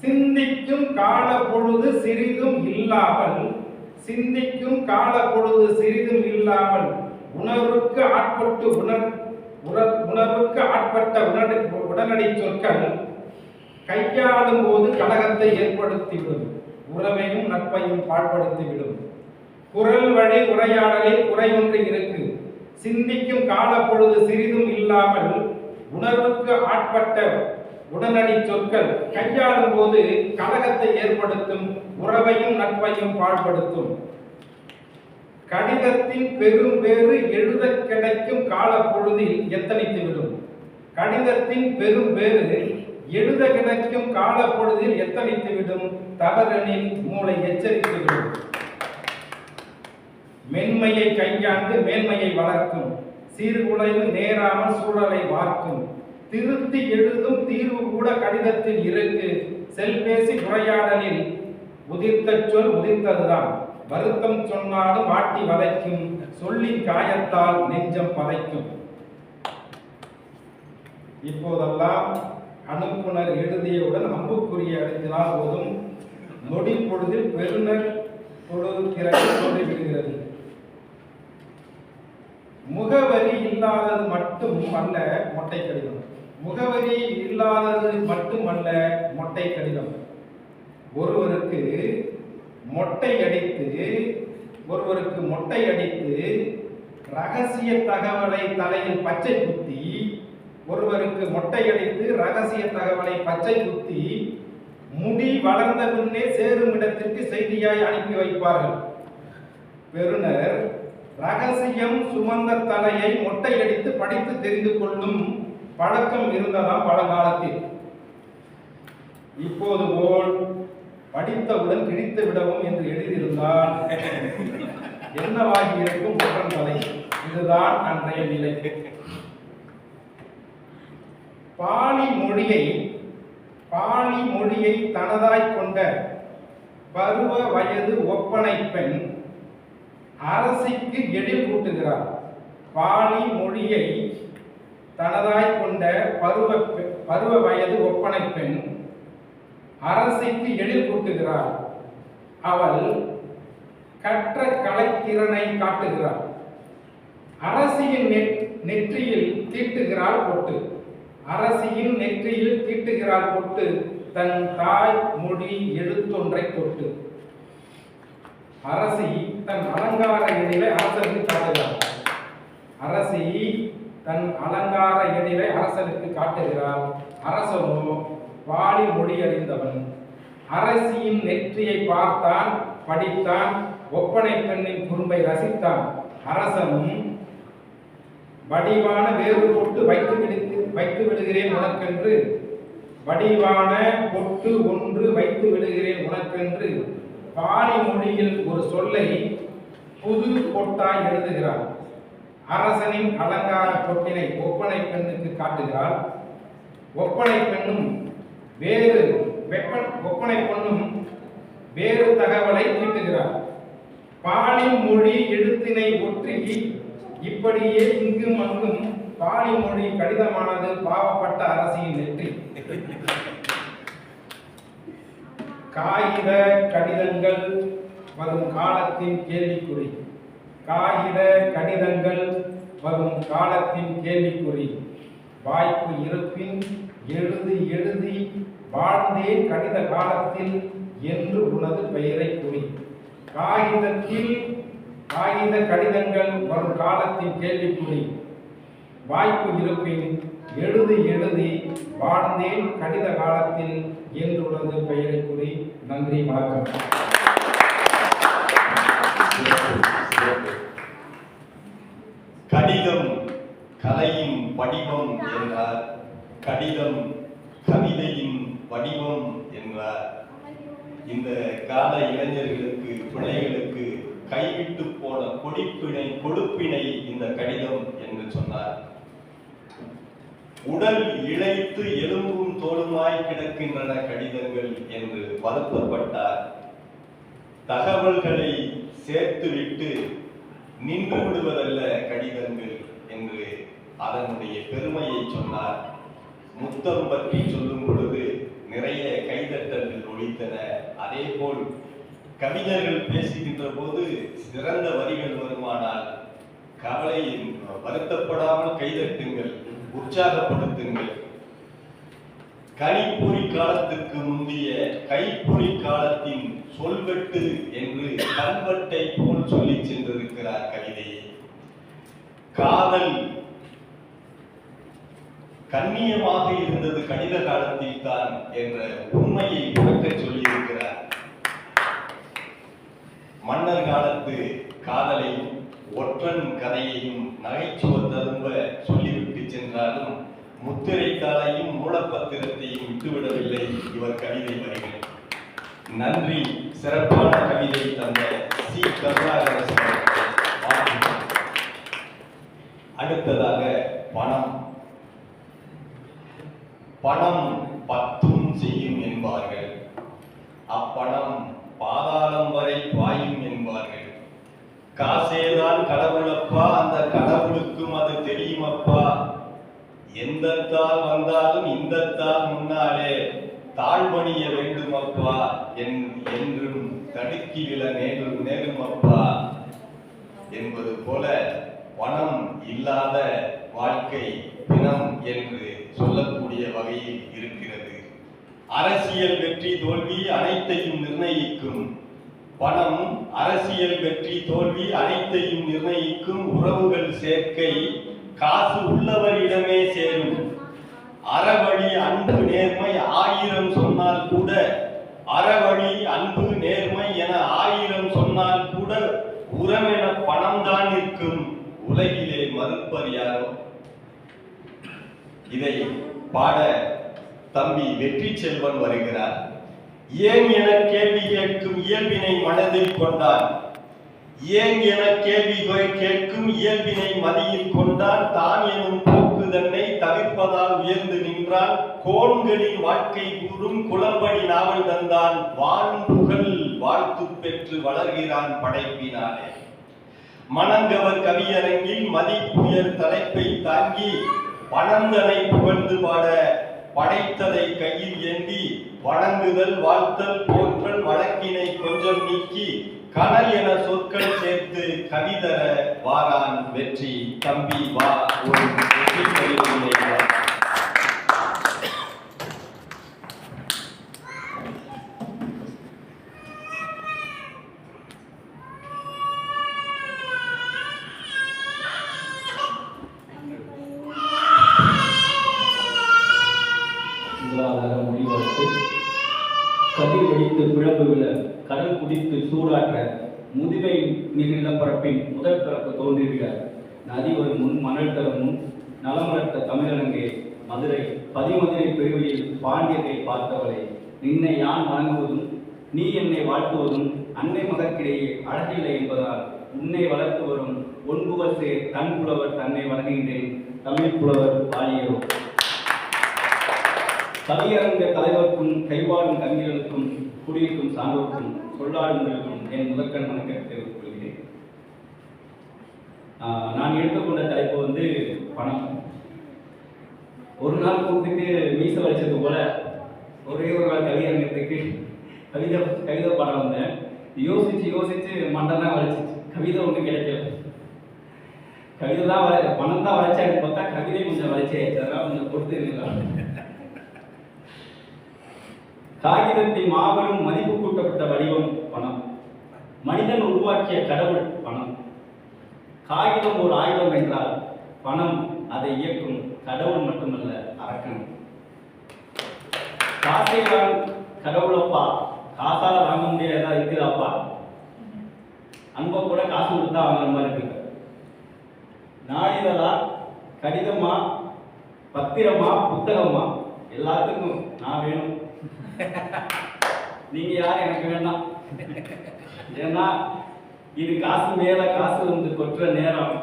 சிந்திக்கும் கால பொழுது சிறிதும் இல்லாமல். சிந்திக்கும் கால பொழுது சிறிதும் இல்லாமல் உணர்வுக்கு ஆட்பட்ட உடனடி சொற்கள் கையாளும் போது கலகத்தை ஏற்படுத்திவிடும். உறவையும் நட்பையும் பாழ்படுத்திவிடும். குரல் வழி உரையாடலில் குறை ஒன்று இருக்கு. சிந்திக்கும் கால பொழுது சிறிதும் இல்லாமல் உணர்வுக்கு ஆட்பட்ட உடனடி சொற்கள் கையாளும் போது கலகத்தை ஏற்படுத்தும். உறவையும் நட்பையும் பாழ்படுத்தும். கடிதத்தின் பெரும் வேறு எழுத கிடைக்கும் கால பொழுதில் எத்தனித்துவிடும். கடிதத்தின் பெரும் வேறு எழுத கிடைக்கும் கால பொழுதில் எத்தனித்துவிடும். தவறெனில் மூளை எச்சரித்துவிடும். மென்மையை கையாண்டு மேன்மையை வளர்க்கும், சீர்குலைவு நேராமல் சூழலை வார்க்கும், திருத்தி எழுதும் தீர்வு கூட கடிதத்தில் இருக்கு, செல்பேசி உரையாடலில் உதிர்த்த சொல் உதிர்த்ததுதான், வருத்தம் சொன்னாலும் வாட்டி வதைக்கும், சொல்லின் காயத்தால் நெஞ்சம் பதைக்கும். இப்போதெல்லாம் அனுப்புனர் எழுதியவுடன் அம்புக்குறியை அழுத்தினால் போதும், நொடி பொழுதில் பெருநர் விடுகிறது. முகவரி இல்லாதது மட்டும் அல்ல மொட்டை கடிதம். முகவரி இல்லாதது மட்டுமல்ல மொட்டை கடிதம். ஒருவருக்கு மொட்டை அடித்து ரகசிய தகவலை தலையில் பச்சை குத்தி, ஒருவருக்கு மொட்டை அடித்து ரகசிய தகவலை பச்சை குத்தி முடி வளர்ந்த பின்னே சேரும் இடத்திற்கு செய்தியாய் அனுப்பி வைப்பார்கள். பெறுநர் ரகசியம் சுமந்த தலையை மொட்டையடித்து படித்து தெரிந்து கொள்ளும் பழக்கம் இருந்ததாம் பழங்காலத்தில். இப்போது போல் படித்தவுடன் கிழித்து விடவும் என்று எழுதியிருந்தால் என்னவாகி இருக்கும் முகன் தலை. இதுதான் அன்றைய நிலை. பாலி மொழியை தனதாய் கொண்ட பருவ வயது ஒப்பனை பெண் அரசிக்கு எழில் கூட்டுகிறார். பாலி மொழியை தனதாய் கொண்ட பருவ வயது ஒப்பனை பெண் அரசிக்கு எழில் கூட்டுகிறார். அவள் கற்ற கலைத்திறனை காட்டுகிறார். அரசியின் நெற்றியில் தீட்டுகிறாள் பொட்டு. அரசியின் நெற்றியில் தீட்டுகிறாள் பொட்டு, தன் தாய் மொழி எழுத்தொன்றை தொட்டு. அரசி தன் அலங்கார எழிலை அரசனுக்கு காட்டுகிறார். அரசி தன் அலங்கார எழிலை அரசனுக்கு காட்டுகிறார். அரசனோ பாலி மொழி அறிந்தவன். அரசியின் நெற்றியை பார்த்தான், படித்தான், ஒப்பனை பெண்ணின் குறும்பை ரசித்தான். அரசனும் வடிவான வேறு பொட்டு வைத்து விடுகிறேன் உனக்கென்று, வடிவான பொட்டு ஒன்று வைத்து விடுகிறேன் உனக்கென்று பாலி மொழியில் ஒரு சொல்லை புது பொட்டாய் எழுதுகிறார். அரசனின் அலங்கார பொட்டினை ஒப்பனை பெண்ணுக்கு காட்டுகிறார். ஒப்பனை பெண்ணும் வேறு தகவலை தீட்டுகிறார். பாலி மொழி எழுத்தினை ஒற்றி இப்படியே இங்கும் அங்கும் பாலி மொழி கடிதமானது பாவப்பட்ட அரசியின் நெற்றி. காகித கடிதங்கள் வரும் காலத்தின் கேள்விக்குறி. காகித கடிதங்கள் வரும் காலத்தின் கேள்விக்குறி. வாய்ப்பு இருப்பின் எழுதி வாழ்ந்தே கடித காலத்தில் என்று உனது பெயரை குறி. காகித கடிதங்கள் வரும் காலத்தின் கேள்விக்குறி. வாய்ப்பு இருப்பின் எழுதி வாழ்ந்தேன் கடித காலத்தில் என்று உனது பெயரை குறி. நன்றி, வணக்கம். கடிதம் கலையின் வடிவம் என்றார். கடிதம் கவிதையின் வடிவம் என்றார். இந்த கால இளைஞர்களுக்கு, பிள்ளைகளுக்கு கைவிட்டு போன கொடுப்பினை இந்த கடிதம் என்று சொன்னார். உடல் இழைத்து எலும்பும் தோலுமாய் கிடக்கின்றன கடிதங்கள் என்று வருத்தப்பட்டார். தகவல்களை சேர்த்துவிட்டு நின்று விடுவதல்ல கடிதங்கள் என்று அதனுடைய பெருமையை சொன்னார். முத்தம் பற்றி சொல்லும் பொழுது நிறைய கைதட்டல்கள் ஒலித்தன. அதே போல் கவிஞர்கள் பேசுகின்ற போது சிறந்த வரிகள் வருமானால் கவலை வருத்தப்படாமல் கைதட்டுங்கள், உற்சாகப்படுத்துங்கள். கணிப்பொறி காலத்துக்கு முந்தைய கைப்பொறி காலத்தின் சொல்வெட்டு என்று கல்வெட்டை போல் சொல்லி சென்றிருக்கிறார் கவிதையை. காதல் கண்ணியமாக இருந்தது கணித காலத்தில் தான் என்ற உண்மையை உணர்த்த சொல்லியிருக்கிறார். மன்னர் காலத்து காதலையும் ஒற்றன் கதையையும் நகைச்சுவை தரும்ப சொல்லிவிட்டு சென்றாலும் முத்திரைத்தாளையும் மூலப்பத்திரத்தையும் விட்டுவிடவில்லை இவர் கவிதை வரிகள். நன்றி. சிறப்பான கவிதை தந்த சி. கருணாகரன். அடுத்ததாக பணம். பணம் பத்தும் செய்யும் என்பார்கள். அப்பணம் பாதாளம் வரை பாயும் என்பார்கள். காசேதான் கடவுளப்பா, அந்த கடவுளுக்கும் அது தெரியுமப்பா. எந்த தாள் வந்தாலும் இந்த தாள் முன்னாலே தாழ்வணிய வேண்டுமப்பா என்றும் தடுக்கி விழ நேருமப்பா என்பது போல பணம் இல்லாத வாழ்க்கை பிணம் என்று சொல்லக்கூடிய வகையில் இருக்கிறது. அரசியல் வெற்றி தோல்வி அனைத்தையும் நிர்ணயிக்கும். பணம் அரசியல் வெற்றி தோல்வி அனைத்தையும் நிர்ணயிக்கும். உறவுகள் சேர்க்கை காசு உள்ளவரிடமே சேரும். அறவழி அன்பு நேர்மை 1000 சொன்னால் கூட, அறவழி அன்பு நேர்மை என 1000 சொன்னால் கூட உரமென பணம் தான் நிற்கும். உலகிலே மறுப்பர் யாரோ? இதை பாட தம்பி வெற்றி செல்வன் வருகிறார். ஏன் என கேள்வி கேட்கும் இயல்பினை மனதில் கொண்டான். ஏன் என கேள்வி கேட்கும் இயல்பினை மதியில் கொண்டான். தான் எனும் போக்கு தன்னை தவிர்ப்பதால் உயர்ந்து நின்றான். கோண்களின் வாழ்க்கை கூறும் குளம்படி நாவல் தந்தான். வான்புகழ் வாழ்த்து பெற்று வளர்கிறான் படைப்பினாலே. மணங்கவர் கவியரங்கில் மதிப்புயர் தலைப்பை தாங்கி பணந்தனை புகழ்ந்து பாட படைத்ததை கையில் ஏந்தி வணங்குதல் வாழ்த்தல் போற்றல் வழக்கினை கொஞ்சம் நீக்கி கனல் என சொற்கள் சேர்த்து கவிதர வாரான் வெற்றி. தம்பி வா, ஒரு வெற்றி கவிதை வா. முதலாவதாக முடிவெடுத்து கதிர் வெடித்து பிழம்பு விழ கடல் குடித்து சூடாற்ற முதுகை மிகு நிலப்பரப்பின் முதல் பிறப்பு தோன்றிவிட நதி ஒரு முன் மணல் தர முன் நலமலர்த்த தமிழனங்கே மதுரை பதிமதுரை பெருவெளியில் பாண்டியத்தை பார்த்தவளை நின்னை யான் வணங்குவதும் நீ என்னை வாழ்த்துவதும் அன்னை மகற்கிடையே அழகில்லை என்பதால் உன்னை வளர்த்து வரும் ஒன்புவர் சேர் தன் புலவர் தன்னை வணங்குகின்றேன் தமிழ் புலவர் வாழியோ. கவியரங்க தலைவருக்கும் கைவாடும் கவிஞர்களுக்கும் குடியிருக்கும் சான்றோருக்கும் சொல்லாடுங்களுக்கும் என் முதற்கண் வணக்கத்தை தெரிவித்துக் கொள்கிறேன். நான் எடுத்துக்கொண்ட தலைப்பு பணம். ஒரு நாள் கூப்பிட்டு மீச வலிச்சது போல ஒரே ஒரு நாள் கவியரங்கத்துக்கு கவிதை பாட வந்தேன். யோசிச்சு மண்டெல்லாம் வலிச்சிச்சு. கவிதை ஒன்றும் கிடைக்கல. கவிதை தான் பணம் தான் வளைச்சான்னு பார்த்தா கவிதை கொஞ்சம் வலிச்சாயிடுச்சு. அதெல்லாம் கொஞ்சம் பொறுத்து. காகிதத்தின் மாபெரும் மதிப்பு கூட்டப்பட்ட வடிவம் பணம். மனிதன் உருவாக்கிய கடவுள் பணம். காகிதம் ஒரு ஆயுதம் என்றால் பணம் அதை இயக்கும் கடவுள் மட்டுமல்ல, அரக்கன். காசை கடவுளப்பா, காசால வாங்க முடியாதா இருக்குதாப்பா? அன்பை கூட காசு கொடுத்தா வாங்குற மாதிரி இருக்கு. நாளிதழா, கடிதமா, பத்திரமா, புத்தகமா, எல்லாத்துக்கும் நான் வேணும். நீங்க யாரும் எனக்கு வேண்டாம். ஏன்னா இது காசு மேல காசு கொற்ற நேரம்,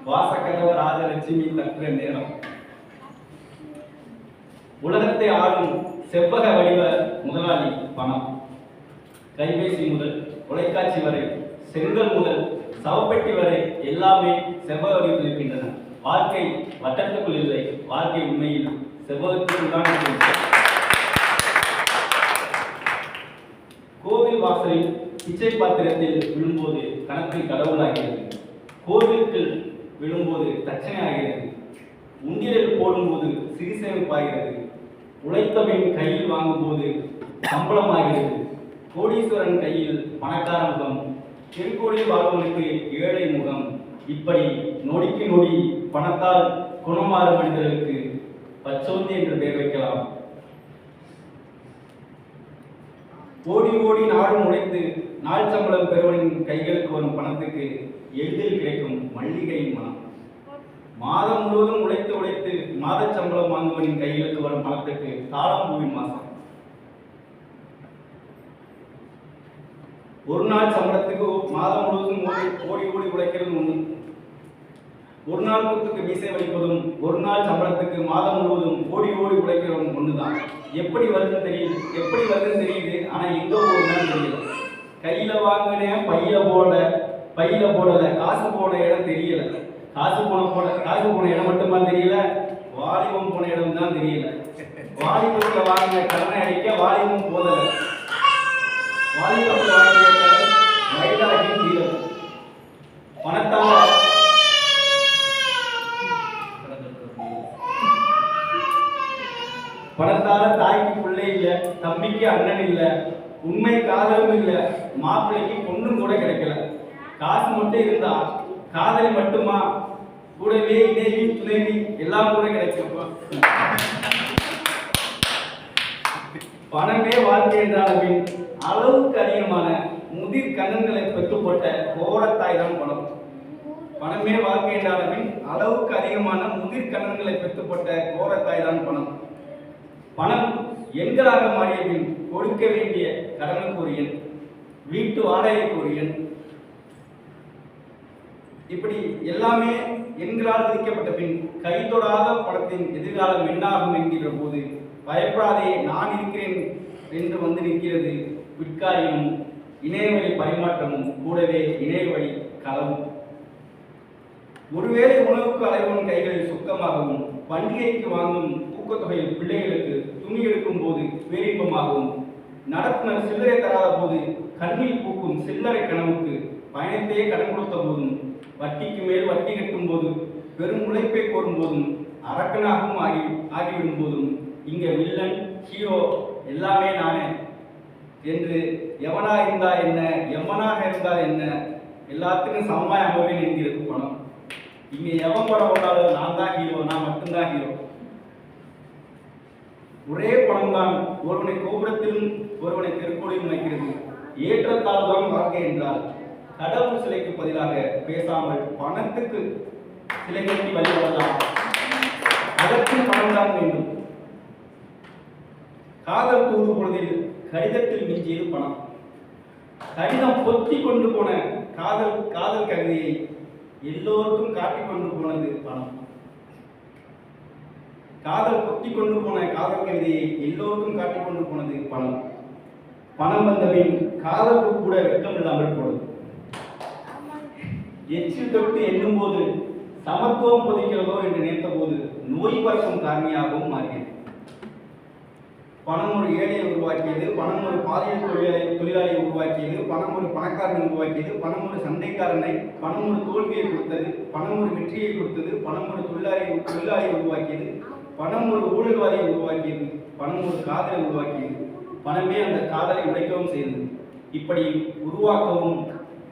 வாசக்கதவ ராஜலட்சுமி தற்ற நேரம். உலகத்தை ஆளும் செவ்வக வடிவ முதலாளி பணம். கைபேசி முதல் தொலைக்காட்சி வரை, செங்கல் முதல் சவப்பெட்டி வரை எல்லாமே செவ்வக வடிவில் இருக்கின்றன. வாழ்க்கை வட்டத்துக்குள் இல்லை, வாழ்க்கை உண்மையில் செவ்வகத்துக்குள் தான் இருக்கிறது. கோவில் வாசலில் பிச்சை பாத்திரத்தில் விழும்போது கணக்கில் கடவுளாகிறது. கோவிலுக்கு விழும்போது தட்சணை ஆகிறது. உண்டியலில் போடும்போது சிறிசேமிப்பாகிறது. உழைத்தவன் கையில் வாங்கும்போது சம்பளமாகிறது. கோடீஸ்வரன் கையில் பணக்கார முகம், திருக்கோளில் வாழ்வனுக்கு ஏழை முகம். இப்படி நொடிக்கு நொடி பணத்தால் குணமாறும் மனிதர்களுக்கு பச்சோந்தி என்று பெயர் வைக்கலாம். ஓடி ஓடி நாடும் உழைத்து நாள் சம்பளம் பெறுவனின் கைகளுக்கு வரும் பணத்துக்கு எளிதில் கிடைக்கும் மல்லிகையின் மனம். மாதம் முழுவதும் உழைத்து மாத சம்பளம் வாங்குவனின் கைகளுக்கு வரும் பணத்துக்கு தாளம்பூவின் மாசம். ஒரு நாள் சம்பளத்துக்கு மாதம் முழுவதும் ஓடி ஓடி உழைக்கிறது ஒன்று. ஒரு நாள் கூத்துக்கு மீசை வலிப்பதும் ஒரு நாள் சம்பளத்துக்கு மாதம் முழுவதும் ஓடி ஓடி உழைக்கிறதும் ஒண்ணுதான். எப்படி வருதுன்னு தெரியுது. ஆனா எங்க போகுதுன்னு தெரியல. கையில வாங்கினேன் பையில போடல, காசு போன இடம் தெரியல. காசு போன இடம் மட்டுமா தெரியல, வாலிபம் போன இடம் தான் தெரியல. வாலிபத்துல வாங்கின கடனை அடிக்க வாலிபம் போதல, வாலிபத்துல வாங்கிய கடன் வயதாகி தீரல. பணத்தால தாய்க்கு பிள்ளை இல்ல, தம்பிக்கு அண்ணன் இல்ல, உண்மை காதலும் இல்ல, மாப்பிள்ளைக்கு பொண்ணும் கூட கிடைக்கல. காசு மட்டும் இருந்தா காதலி மட்டுமா, கூடவே இணைவி துணைவி எல்லாம் கூட கிடைக்கும். பணமே வாழ்க்கை என்றாலும் அளவுக்கு அதிகமான முதிர் கண்ணன்களை பெற்றுப்பட்ட கோரத்தாய் தான் பணம். பணமே வாழ்க்கை என்றாலும் அளவுக்கு அதிகமான முதிர் கண்ணன்களை பெற்றுப்பட்ட கோரத்தாய் தான் பணம். பணம் எண்களாக மாறிய பின் கொடுக்க வேண்டிய கடனுக்குரியன், வீட்டு வாடகைக்குரியன், இப்படி எல்லாமே எண்களால் விதிக்கப்பட்ட பின் கைதொடாத பணத்தின் எதிர்காலம் என்னாகும் என்கிற போது பயப்படாதே நான் இருக்கிறேன் என்று வந்து நிற்கிறது பிட்காயினும் இணையவழி பரிமாற்றமும் கூடவே இணையவழி களவும். ஒருவேளை உணவுக்கு அலைவோன் கைகளில் சுத்தமாகவும் பண்டிகைக்கு வாங்கும் ஊக்கத்தொகையில் பிள்ளைகளுக்கு துணி எடுக்கும் போது பேரின்பமாகவும் நடத்துனர் சில்லறை தராத போது கண்ணில் பூக்கும் சில்லறை கனவுக்கு பயணத்தையே கடன் கொடுத்த போதும் வட்டிக்கு மேல் வட்டி கட்டும் போது பெரும் உழைப்பை கோரும் போதும் அரக்கனாகவும் ஆகிவிடும் போதும் இங்க வில்லன் ஹீரோ எல்லாமே நானே என்று எவனா இருந்தா என்ன எவனாக இருந்தால் என்ன எல்லாத்துக்கும் சமமாய் அமைவேன் என்கிறது பணம். இங்க எவன் படம் போட்டாலும் நான் தான் ஹீரோ, நான் மட்டும்தான் ஹீரோ. ஒரே பணம் தான் ஒருவனை கோபுரத்திலும் ஒருவனை தெருக்கோடிலும் வைக்கிறது. ஏற்றத்தாழ்வுதான் வாழ்க்கை என்றால் கடவுள் சிலைக்கு பதிலாக பேசாமல் பணத்துக்கு சிலை கட்டி வழிபடலாம். அதற்கும் பணம் தான் வேண்டும். காதல் தூது பொழுதில் கடிதத்தில் மிஞ்சியது பணம். கடிதம் பொத்தி கொண்டு போன காதல் கவிதையை எல்லோருக்கும் காட்டிக் கொண்டு போனது பணம். காதல் பொத்தி கொண்டு போன காதல் கவிதையை எல்லோருக்கும் காட்டிக் கொண்டு போனது பணம். பணம் வந்தபின் காதலுக்கு கூட வெட்கம் இல்லாமல் போனது. எச்சில் தொட்டு எண்ணும் போது சமத்துவம் பொதிக்கிறதோ என்று நினைத்த போது நோய் பறக்கும் காரணியாகவும் மாறியது. பணம் ஒரு ஏழையை உருவாக்கியது, பணம் ஒரு பாலியல் தொழிலாளியை உருவாக்கியது, பணம் ஒரு பணக்காரனை உருவாக்கியது, பணம் ஒரு சண்டைக்காரனை, பணம் ஒரு தோல்வியை கொடுத்தது, பணம் ஒரு வெற்றியை கொடுத்தது, பணம் ஒரு தொழிலாளியை உருவாக்கியது, பணம் ஒரு ஊழல்வாதியை உருவாக்கியது, பணம் ஒரு காதலை உருவாக்கியது, பணமே அந்த காதலை உடைக்கவும் செய்தது. இப்படி உருவாக்கவும்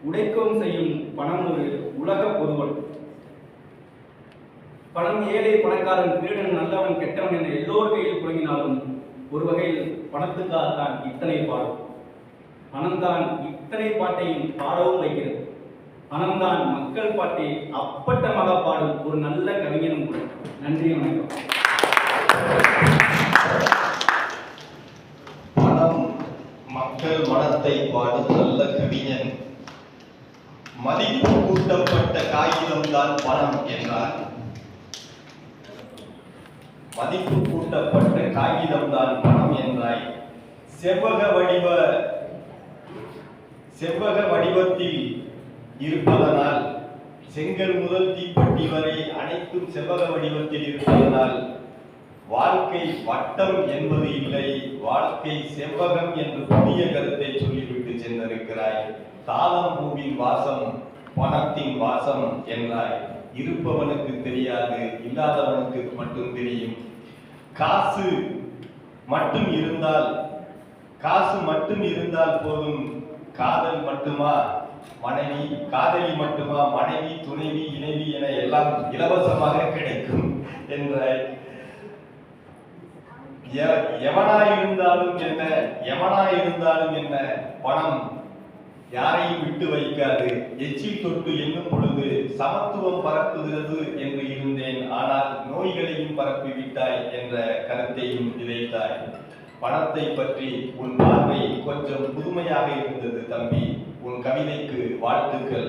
உடைக்கவும் செய்யும் பணம் ஒரு உலக பொதுவன். பணம் ஏழை பணக்காரன் திருடன் நல்லவன் கெட்டவன் என எல்லோர் கையில் புழங்கினாலும் ஒரு வகையில் பணத்துக்காக தான் இத்தனை பாடும். பணம்தான் இத்தனை பாட்டையும் பாடவும் வைக்கிறது. பணம்தான் மக்கள் பாட்டை அப்பட்டமாக பாடும் ஒரு நல்ல கவிஞனும் கூட. நன்றி, வணக்கம். பணம் மக்கள் மனத்தை பாடும் நல்ல கவிஞன். மதிப்பு கூட்டப்பட்ட காகிதம் தான் பணம் என்றார். மதிப்பு கூட்டப்பட்ட காகிதம் தான் பணம் என்றாய். செவ்வக வடிவத்தில் இருப்பதனால், செங்கல் முதல் தீப்பெட்டி வரை அனைத்தும் செவ்வக வடிவத்தில் இருப்பதனால் வாழ்க்கை வட்டம் என்பது இல்லை, வாழ்க்கை செவ்வகம் என்று புதிய கருத்தை சொல்லிவிட்டு சென்றிருக்கிறாய். தாளம்பூவின் வாசம் பணத்தின் வாசம் என்றாய். இருப்பவனுக்கு தெரியாது, இல்லாதவனுக்கு மட்டும் தெரியும். காசு மட்டும் இருந்தால் போதும். காதல் மட்டுமா மனைவி, காதலி மட்டுமா மனைவி, துணைவி, இணைவி என எல்லாம் இலவசமாக கிடைக்கும் என்றாய். எவனாயிருந்தாலும் என்ன பணம் யாரையும் விட்டு வைக்காது. எச்சில் தொட்டு எண்ணும் பொழுது சமத்துவம் பரப்புகிறது என்று இருந்தேன், ஆனால் நோய்களையும் பரப்பி விட்டாய் என்ற கருத்தையும் விதைத்தாய். பணத்தை பற்றி உன் பார்வை கொஞ்சம் புதுமையாக இருந்தது தம்பி. உன் கவிதைக்கு வாழ்த்துக்கள்.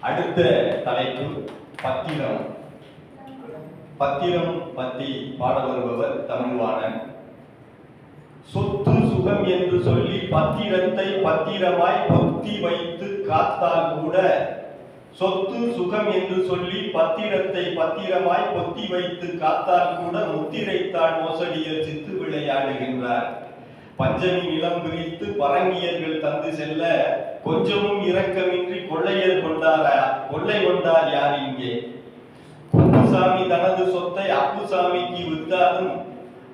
அடுத்த தலைப்பு பத்திரம். பத்திரம் பற்றி பாட வருபவர் தமிழ்வாணன். சொத்து சுகம் என்று சொல்லி பத்திரத்தை பத்திரமாய் பொத்தி வைத்து காத்தால் கூட, சொத்து சுகம் என்று சொல்லி பத்திரத்தை பத்திரமாய் பொத்தி வைத்து காத்தால் கூட முத்திரைத்தாள் மோசடியர் சித்து விளையாடுகின்றார். பஞ்சமி நிலம் பிரித்து பரங்கியர்கள் தந்து செல்ல கொஞ்சமும் இரக்கமின்றி கொள்ளையர் கொள்ளை கொண்டார் யார் இங்கே? குப்புசாமி தனது சொத்தை அப்புசாமிக்கு வித்தாலும்,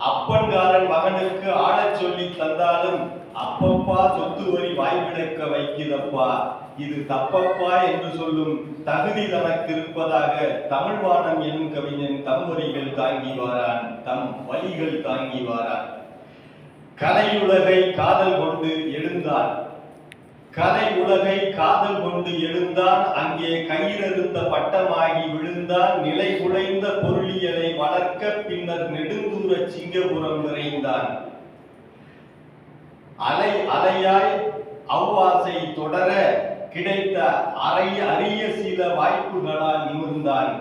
அப்பன்காரன் மகனுக்கு ஆளச் சொல்லி தந்தாலும், அப்பப்பா சொத்து வரி வாய்விடக்க வைக்கிறப்பா, இது தப்பப்பா என்று சொல்லும் தகுதி தனக்கு இருப்பதாக தமிழ்வாணன் எனும் கவிஞன் தம் வரிகள் தாங்கி வாரான், தம் வழிகள் தாங்கி வாரான். கலையுலகை காதல் கொண்டு எழுந்தான், கலை உலகை காதல் கொண்டு எழுந்தான், அங்கே கையிலிருந்த பட்டமாகி விழுந்தான், நிலை குலைந்த பொருளியலை வளர்க்க பின்னர் நெடுந்தூர சிங்கபுரம் விரைந்தான். அலை அலையாய் அவ்வாசை தொடர கிடைத்த அரிய சில வாய்ப்புகளால் நிமிர்ந்தான்.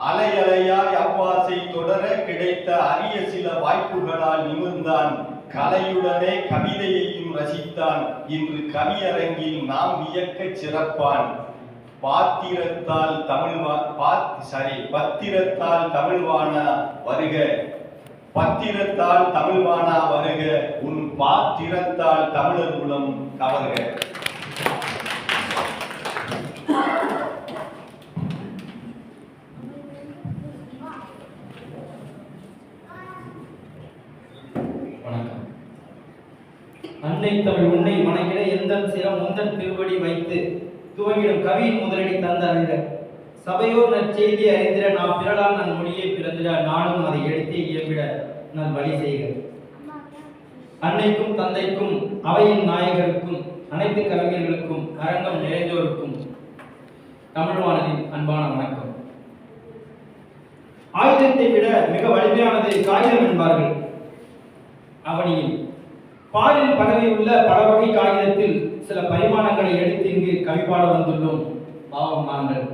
அலை அலையாய் அவ்வாசை தொடர கிடைத்த அரிய சில வாய்ப்புகளால் நிமிர்ந்தான். கலையுடனே கவிதையையும் ரசித்தான். இன்று கவியரங்கில் நாம் வியக்க சிறப்பான். பத்திரத்தால் தமிழ்வானா வருக, பத்திரத்தால் தமிழ்வானா வருக, உன் பாத்திரத்தால் தமிழர் குலம் கவர்க. அன்னை தமிழ் உன்னை மனக்கிட எந்தன் சிரம் முந்தன் திருவடி வைத்து துவங்கிடும் கவியின் முதலடி தந்த அறிக. சபையோர் நற்செய்தி அறிந்திட நாம் பிறலால் நன் மொழியை பிறந்திட நானும் அதை எடுத்தே இயம்பிட நான் வழி செய்க. அன்னைக்கும் தந்தைக்கும் அவையின் நாயகருக்கும் அனைத்து கவிஞர்களுக்கும் அரங்கம் நிறைந்தோருக்கும் தமிழ்வானதின் அன்பான வணக்கம். ஆயுதத்தை விட மிக வலிமையானது காகிதம் என்பார்கள். அவனியில் பாலில் பரவியுள்ள பல வகை காகிதத்தில் சில பரிமாணங்களை எடுத்து இங்கு கவிப்பாட வந்துள்ளோம். பாவம் நாங்கள்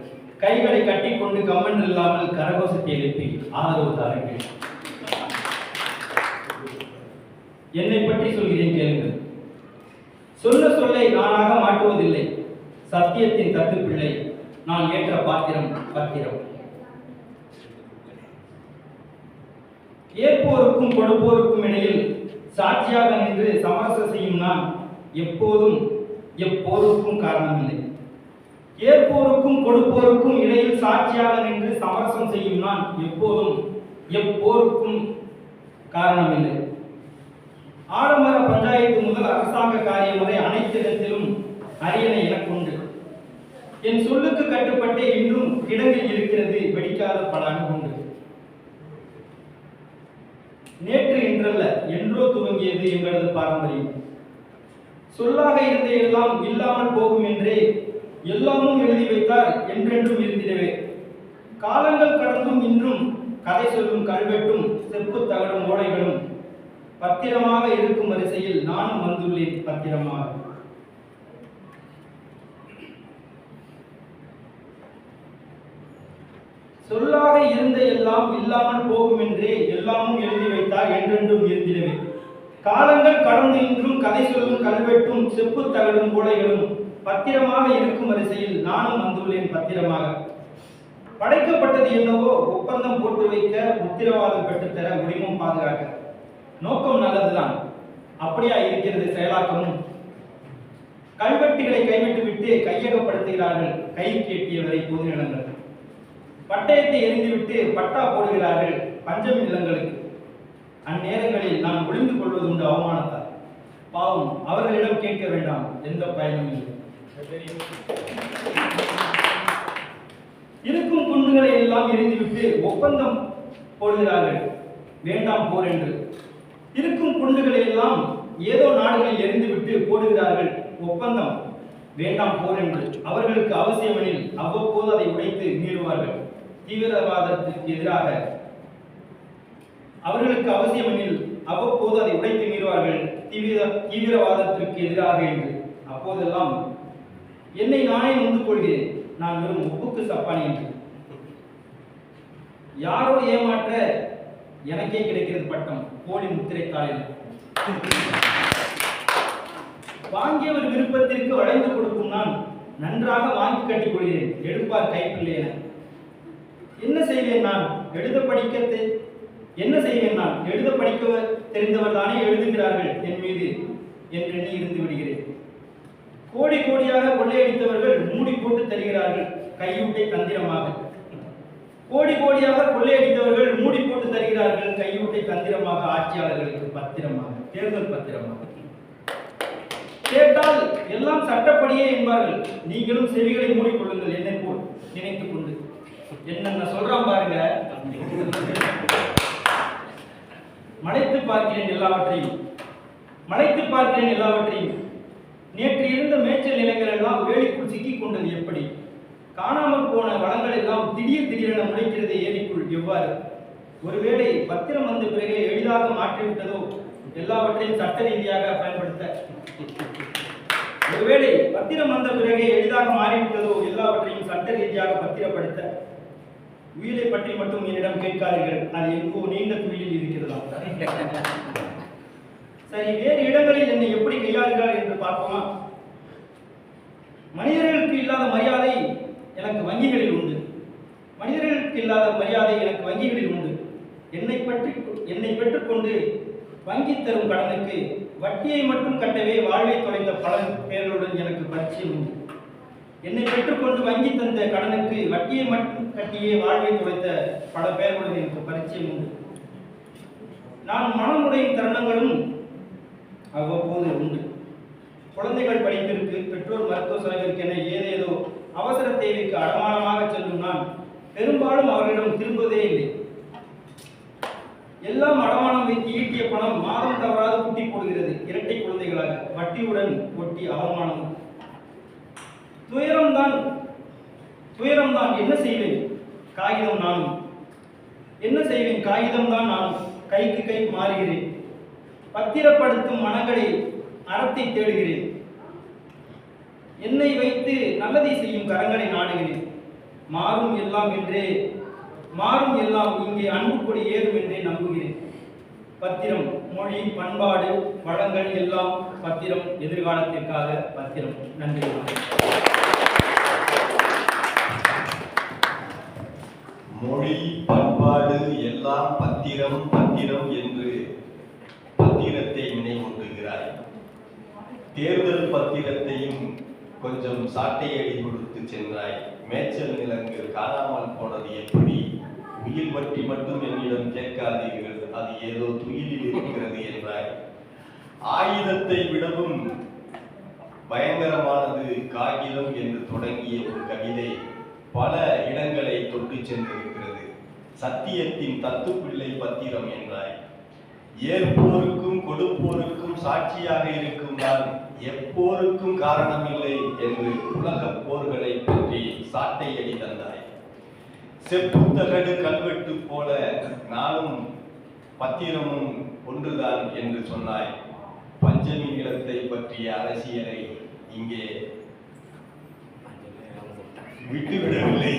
கைகளை கட்டிக்கொண்டு கம்மன் இல்லாமல் கரகோசத்தை எழுப்பி ஆதரவு தாருங்கள். என்னை பற்றி சொல்கிறேன் கேளுங்கள். சொல்ல சொல்லை நானாக மாற்றுவதில்லை, சத்தியத்தின் தத்து பிள்ளை நான் ஏற்ற பாத்திரம் பத்திரம். ஏற்போருக்கும் கொடுப்போருக்கும் இடையில் சாட்சியாக நின்று சமரசம் செய்யும் நான் எப்போதும் எப்போருக்கும் காரணமில்லை. ஏற்போருக்கும் கொடுப்போருக்கும் இடையில் சாட்சியாக நின்று சமரசம் செய்யும் நான் எப்போதும் எப்போருக்கும் காரணமில்லை. ஆடம்பர பஞ்சாயத்து முதல் அரசாங்க காரியம் வரை அனைத்து இடத்திலும் அரியணை எனக்குண்டு. என் சொல்லுக்கு கட்டுப்பட்டே இன்றும் கிடங்கில் இருக்கிறது வெடிக்காத பல அணுகுண்டு. நேற்று இன்றல்ல என்றோ துவங்கியது எங்களது பாரம்பரியம். சொல்லாக இருந்த எல்லாம் இல்லாமல் போகும் என்றே எல்லாமும் எழுதி வைத்தார் என்றென்றும் இருந்திடவே. காலங்கள் கடந்தும் இன்றும் கதை சொல்லும் கல்வெட்டும் செப்பு தகடும் ஓடைகளும் பத்திரமாக இருக்கும் வரிசையில் நானும் வந்துள்ளேன் பத்திரமாக. சொல்லாக இருந்த எல்லாம் இல்லாமல் போகும் என்றே எல்லாமும் எழுதி வைத்தார் என்றென்றும் இருந்திடவே. காலங்கள் கடந்து இன்றும் கதை சொல்லும் கல்வெட்டும் செப்பு தகடும் ஓடைகளும் பத்திரமாக இருக்கும் வரிசையில் நானும் வந்துள்ளேன் பத்திரமாக. படைக்கப்பட்டது என்னவோ ஒப்பந்தம் போட்டு வைக்க, உத்திரவாதம் பெற்றுத்தர, உரிமம் பாதுகாக்க. நோக்கம் நல்லதுதான், அப்படியா இருக்கிறது செயலாக்கமும். கல்வெட்டுகளை கைவிட்டு விட்டு கையகப்படுத்துகிறார்கள் கை கேட்டியவரை பொது நிலங்கள். பட்டயத்தை எரிந்துவிட்டு பட்டா போடுகிறார்கள் பஞ்சமி நிலங்களுக்கு. அந்நேரங்களில் நான் ஒளிந்து கொள்வதுண்டு அவமானத்தால். பாவம், அவர்களிடம் கேட்க வேண்டாம், எந்த பயனும் இல்லை. இருக்கும் குண்டுகளை எல்லாம் எரிந்துவிட்டு ஒப்பந்தம் போடுகிறார்கள் வேண்டாம் போர் என்று. இருக்கும் குண்டுகளை எல்லாம் ஏதோ நாடுகளில் எரிந்துவிட்டு போடுகிறார்கள் ஒப்பந்தம் வேண்டாம் போர் என்று. அவர்களுக்கு அவசியமெனில் அவ்வப்போது அதை உடைத்து மீறுவார்கள். தீவிரவாதத்திற்கு எதிராக அவர்களுக்கு அவசியமெனில் அவ்வப்போது அதை உடைத்து மீறுவார்கள் தீவிரவாதத்திற்கு எதிராக என்று. அப்போதெல்லாம் என்னை நானே நொந்து கொள்கிறேன், நான் வெறும் ஒப்புக்கு சப்பானி என்று. யாரோ ஏமாற்ற எனக்கே கிடைக்கிறது பட்டம், போலி முத்திரை தாளில். வாங்கியவர் விருப்பத்திற்கு வளைந்து கொடுக்கும் நான் நன்றாக வாங்கி கட்டிக் கொள்கிறேன், எடுப்பார் கைப்பிள்ளை என. என்ன செய்வேன் நான்? எழுத படிக்க தெரிந்தவர் தானே எழுதுகிறார்கள் என் மீது என்றெண்ணி இருந்து விடுகிறேன். கோடி கோடியாக கொள்ளையடித்தவர்கள் மூடி போட்டு தருகிறார்கள் கையூட்டை தந்திரமாக. கோடி கோடியாக கொள்ளையடித்தவர்கள் மூடி போட்டு தருகிறார்கள் கையூட்டை தந்திரமாக, ஆட்சியாளர்களுக்கு பத்திரமாக, தேர்தல் பத்திரமாக. கேட்டால் எல்லாம் சட்டப்படியே என்பார்கள். நீங்களும் செவிகளை மூடிக்கொள்ளுங்கள் என்னை போல் நினைத்துக் கொண்டு. என்னென்ன சொல்றான் பாருங்க. மலைத்து பார்க்கிறேன் எல்லாவற்றையும். நேற்று இருந்த மேய்ச்சல் நிலங்கள் எல்லாம் வேலிக்குள் சிக்கிக் கொண்டது எப்படி? காணாமல் போன வளங்கள் எல்லாம் திடீரென முளைக்கிறது ஏரிக்குள் எவ்வாறு? ஒருவேளை பத்திரம் வந்த பிறகு எளிதாக மாற்றிவிட்டதோ எல்லாவற்றையும் சட்ட ரீதியாக பயன்படுத்த? ஒருவேளை பத்திரம் வந்த பிறகு எளிதாக மாறிவிட்டதோ எல்லாவற்றையும் சட்ட ரீதியாக பத்திரப்படுத்த? உயிரை பற்றி மட்டும் என்னிடம் கேட்காதீர்கள், அது எங்கோ நீண்ட துயிலில் இருக்கிறதா? சரி, வேறு இடங்களில் என்னை எப்படி கையாளுகிறார் என்று பார்ப்போமா? மனிதர்களுக்கு இல்லாத மரியாதை எனக்கு வங்கிகளில் உண்டு. என்னை பெற்றுக்கொண்டு வங்கி தரும் கடனுக்கு வட்டியை மட்டும் கட்டவே வாழ்வை தொலைந்த பல பேர்களுடன் எனக்கு பரிச்சயம் உண்டு. என்னை பெற்றுக்கொண்டு வங்கி தந்த கடனுக்கு வட்டியை மட்டும் கட்டியே வாழ்வை தொலைத்த பல பேர்களுடன் எனக்கு பரிச்சயம் உண்டு. நான் மனமுடையும் தருணங்களும் அவ்வப்போது உண்டு. குழந்தைகள் படிப்பிற்கு, பெற்றோர் மருத்துவ செலவிற்கு என ஏதேதோ அவசர தேவைக்கு அடமானமாக செல்லும் நான் பெரும்பாலும் அவர்களிடம் திரும்புவதே இல்லை. எல்லாம் அடமானம் வைத்து ஈட்டிய பணம் மாதம் தவறாது குட்டி போடுகிறது, இரட்டை குழந்தைகளாக, வட்டியுடன் ஒட்டி அவமானம். துயரம்தான். என்ன செய்வேன்? காகிதம் தான் நானும் கைக்கு கை மாறுகிறேன். பத்திரப்படுத்தும் மனங்களை அறத்தை தேடுகிறேன். என்னை வைத்து நல்லதை செய்யும் கரங்களை நாடுகிறேன். மாறும் எல்லாம் இங்கே அன்புக்குடி ஏறும் என்றே நம்புகிறேன். பத்திரம், மொழி, பண்பாடு, வளங்கள் எல்லாம் பத்திரம், எதிர்காலத்திற்காக பத்திரம். நன்றி. மொழி, பண்பாடு எல்லாம் பத்திரம் என்று பத்திரத்தை நினைவூட்டுகிறாய். தேர்தல் பத்திரத்தையும் கொஞ்சம் சாட்டையடி கொடுத்து சென்றாய். மேய்ச்சல் நிலங்கள் காணாமல் போனது எப்படி? உயிர் பற்றி மட்டும் என்னிடம் கேட்காதீர்கள், அது ஏதோ துயிலில் இருக்கிறது என்றாய். ஆயுதத்தை விடவும் பயங்கரமானது காகிதம் என்று தொடங்கிய ஒரு கவிதை பல இடங்களை தொட்டு சென்றிருக்கிறது. சத்தியத்தின் தத்துப்பிள்ளை பத்திரம் என்றாய். ஏற்போருக்கும் கொடுப்போருக்கும் சாட்சியாக இருக்கும் நான் எப்போருக்கும் காரணமில்லை என்று உலக போர்களை பற்றி சாட்டையடி தந்தாய். செப்புத்தகடு கல்வெட்டு போல நானும் பத்திரமும் ஒன்றுதான் என்று சொன்னாய். பஞ்சமி நிலத்தை பற்றிய அரசியலை இங்கே விட்டுவிடவில்லை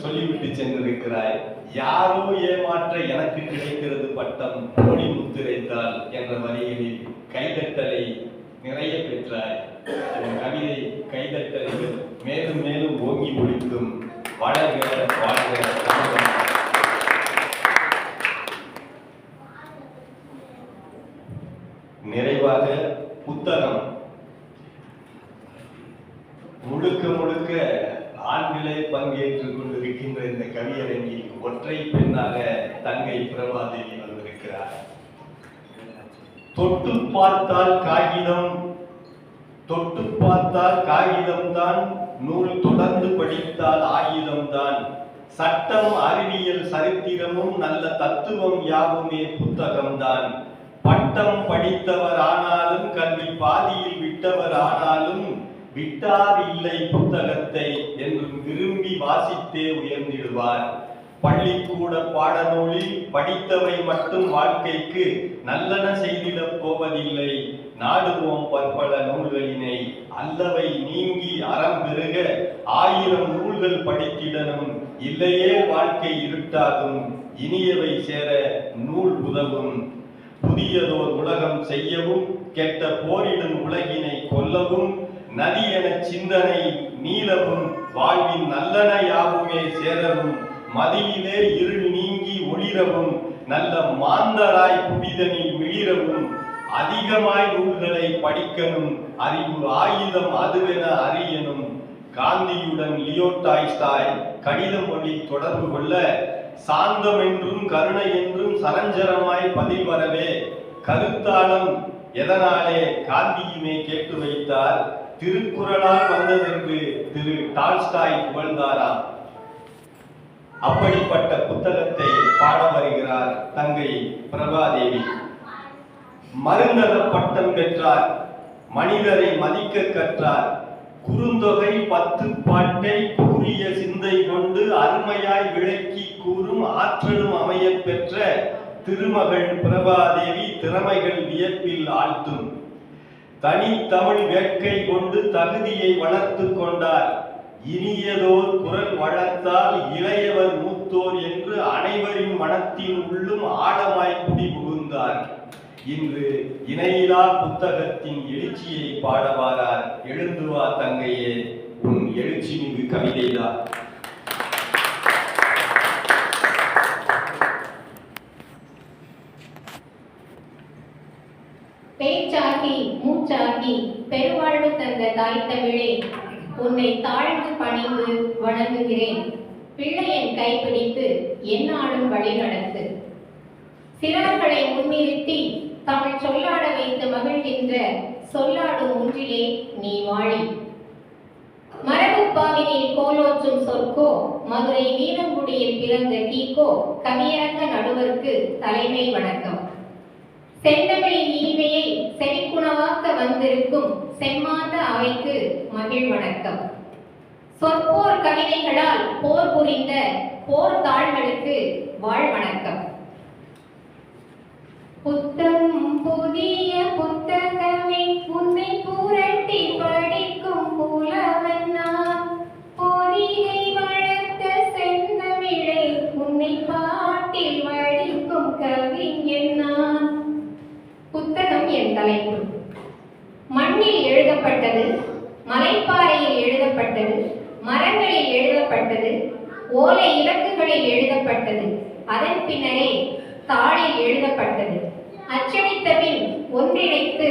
சொல்லிவிட்டு சென்றிருக்கிறாய். யாரோ ஏமாற்ற எனக்கு கிடைக்கிறது பட்டம், போலி முத்திரைத்தாள் என்ற வரிகளில் கைதட்டலை நிறைய பெற்றாய். கவிதை கைதட்டல்கள் மேலும் மேலும் ஓங்கி ஒழிக்கும். வாழ்க வாழ்க. நிறைவாக புத்தகம் முழுக்க ஆண்களே பங்கேற்றுக் கொண்டிருக்கின்ற இந்த கவியரங்கில் ஒற்றை பெண்ணாக தங்கை பிரபாதேவி வந்திருக்கிறார். தொட்டு பார்த்தால் காகிதம்தான், நூல் தொடர்ந்து படித்தால் ஆயுதம்தான். சட்டம், அறிவியல், சரித்திரமும் நல்ல தத்துவம் யாவுமே புத்தகம்தான். பட்டம் படித்தவர் ஆனாலும் கல்வி பாதியில் விட்டவர் ஆனாலும் விட்டார் இல்லை புத்தகத்தை என்றும் விரும்பி வாசித்தே உயர்ந்திடுவார். பள்ளிக்கூட பாடநூலில் படித்தவை மட்டும் வாழ்க்கைக்கு நல்லன செய்திடப் போவதில்லை. நாடுவோம் பற்பல நூல்களினை, அல்லவை நீங்கி அறம் பெருக 1000 நூல்கள் படித்திடனும். இல்லையே வாழ்க்கை இருட்டாகும், இனியவை சேர நூல் உதவும். புதியதோர் உலகம் செய்யவும், கெட்ட போரிடும் உலகினை கொல்லவும், நதி என சிந்தனை நீளவும், வாழ்வின் நல்லன யாவுமே சேரவும், மதியிலே இருள் நீங்கி ஒளிரவும், நல்ல மாந்தராய் புவிதனில் மிளிரவும், அதிகமாய் நூல்களை படிக்கணும், அறிவு ஆயுதம் அதுவென அறியணும். காந்தியுடன் லியோ டால்ஸ்டாய் கடித மொழி தொடர்பு கொள்ள, சாந்தம் என்றும் கருணை என்றும் சரஞ்சரமாய் பதில் வரவே, கருத்தாளம் எதனாலே காந்தியுமே கேட்டு வைத்தார். திருக்குறளால் வந்ததென்று திரு டால்ஸ்டாய் புகழ்ந்தாராம். அப்படிப்பட்ட புத்தகத்தை பாட வருகிறார் தங்கை பிரபாதேவி. மருந்தக பட்டம் பெற்றார், மனிதரை மதிக்க கற்றார், குறுந்தொகை 10 பாட்டை கூறிய சிந்தை கொண்டு அருமையாய் விளக்கி கூறும் ஆற்றலும் அமைய பெற்ற திருமகள் பிரபாதேவி திறமைகள் வியப்பில் ஆழ்த்தும். தனித்தமிழ் வேட்கை கொண்டு தகுதியை வளர்த்து கொண்டார். இனியதோர் குரல் வளர்த்தால் இளையவர் மூத்தோர் என்று அனைவரின் மனத்தின் உள்ளும் ஆழமாய் குடி புகுந்தார். இன்று இணையிலா புத்தகத்தின் எழுச்சியை பாடவாரார். எழுந்து வா தங்கையே, உன் எழுச்சி மிகு கவிதைதான். பேச்சாகி மூச்சாகி பெருவாழ்வு தந்த தாய் தமிழே, உன்னை தாழ்ந்து பணிந்து வணங்குகிறேன். பிள்ளையின் கைப்பிடித்து எந்நாளும் வழிநடத்து. சிறார்களை முன்னிறுத்தி தமிழ் சொல்லாட வைத்து மகிழ்கின்ற சொல்லாடும் ஒன்றிலே நீ வாழி. மரபுப்பாவினில் கோலோச்சும் சொற்கோ, மதுரை வீரங்குடியில் பிறந்த கீக்கோ கவியரங்க நடுவருக்கு தலைமை வணக்கம். செந்தமிழின் இனிமையை செவிக்குணவாக்க வந்திருக்கும் செம்மாந்த அவைக்கு மகிழ் வணக்கம். சொற்போர் கவிதைகளால் போர் புரிந்த போர் தாள்களுக்கு வாழ் வணக்கம். புத்தம் புதிய புத்தகமே உன்னை புரட்டி படிக்கும் புலவன் நான். பொதிகை வளர்த்த செந்தமிழை உன்னை பாட்டில் வடிக்கும் கவிஞன் நான். புத்தகம் என் தலைப்பு. மண்ணில் எழுதப்பட்டது, மலைப்பாறையில் எழுதப்பட்டது, மரங்களில் எழுதப்பட்டது, ஓலை இலக்குகளில் எழுதப்பட்டது, அதன் பின்னரே தாளில் எழுதப்பட்டது. அச்சடித்த பின் ஒன்றிணைத்து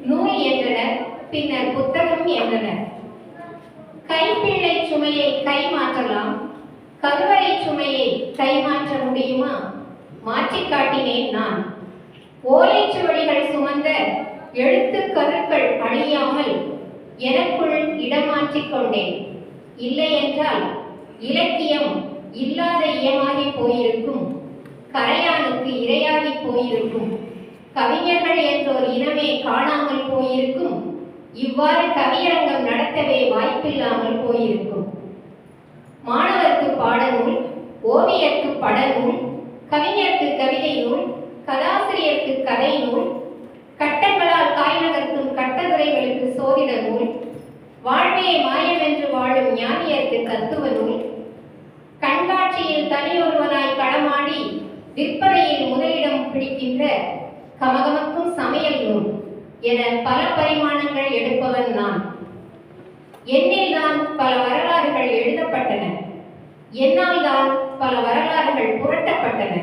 நூல் என்றனர், பின்னர் புத்தகம் என்றனர். கைப்பிள்ளை சுமையை கைமாற்றலாம், கருவறை சுமையை கைமாற்ற முடியுமா? மாற்றிக் காட்டினேன் நான். ஓலைச்சுவடிகள் சுமந்த எழுத்து கருக்கள் அழியாமல் எனக்குள் இடமாற்றிக் கொண்டேன். இல்லை என்றால் இலக்கியம் இல்லாத இயமாகி போயிருக்கும், கரையானுக்கு இரையாகி போயிருக்கும், கவிஞர்கள் என்றோர் இனமே காணாமல் போயிருக்கும். இவ்வாறு கவியரங்கம் நடத்தவே வாய்ப்பில்லாமல் போயிருக்கும். மாணவர்க்கு பாடநூல், ஓவியர்க்கு படநூல், கவிஞருக்கு கவிதை நூல், கதாசிரியருக்கு கதை நூல், கட்டங்களால் காய் நகர்த்தும் கட்டதுரைகளுக்கு சோதிட நூல், வாழ்வே மாயம் என்று வாழும் ஞானியருக்கு தத்துவ நூல், கண்காட்சியில் தனியொருவனாய் களமாடி விற்பனையில் முதலிடம் பிடிக்கின்ற கமகமக்கும் சமையல் நூல் என பல பரிமாணங்கள் எடுப்பவன் நான். என்னில் தான் பல வரலாறுகள் எழுதப்பட்டன, என்னால் தான் பல வரலாறுகள் புரட்டப்பட்டன,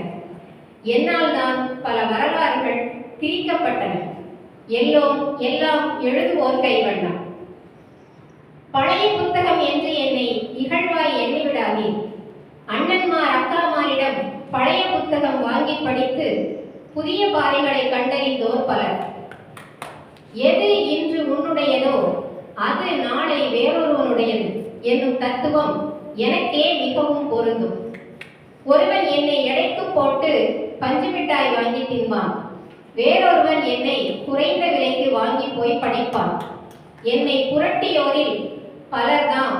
என்னால் தான் பல வரலாறுகள் திரிக்கப்பட்டன. எல்லாம் எழுதுவோர் கைவண்ணம். பழைய புத்தகம் என்று என்னை இகழ்வாய் எண்ணிவிடாதே. அண்ணன்மார் அக்காமாரிடம் பழைய புத்தகம் வாங்கி படித்து புதிய பாதைகளை கண்டறிந்தோர் பலர். எது இன்று உன்னுடையதோ அது நாளை வேறொருவனுடையது என்னும் தத்துவம் எனக்கே மிகவும் பொருந்தும். ஒருவன் என்னை எடைக்கு போட்டு பஞ்சு மிட்டாய் வாங்கி தின்பான், வேறொருவன் என்னை குறைந்த விலைக்கு வாங்கி போய் படிப்பான். என்னை புரட்டியோரில் பலர்தான்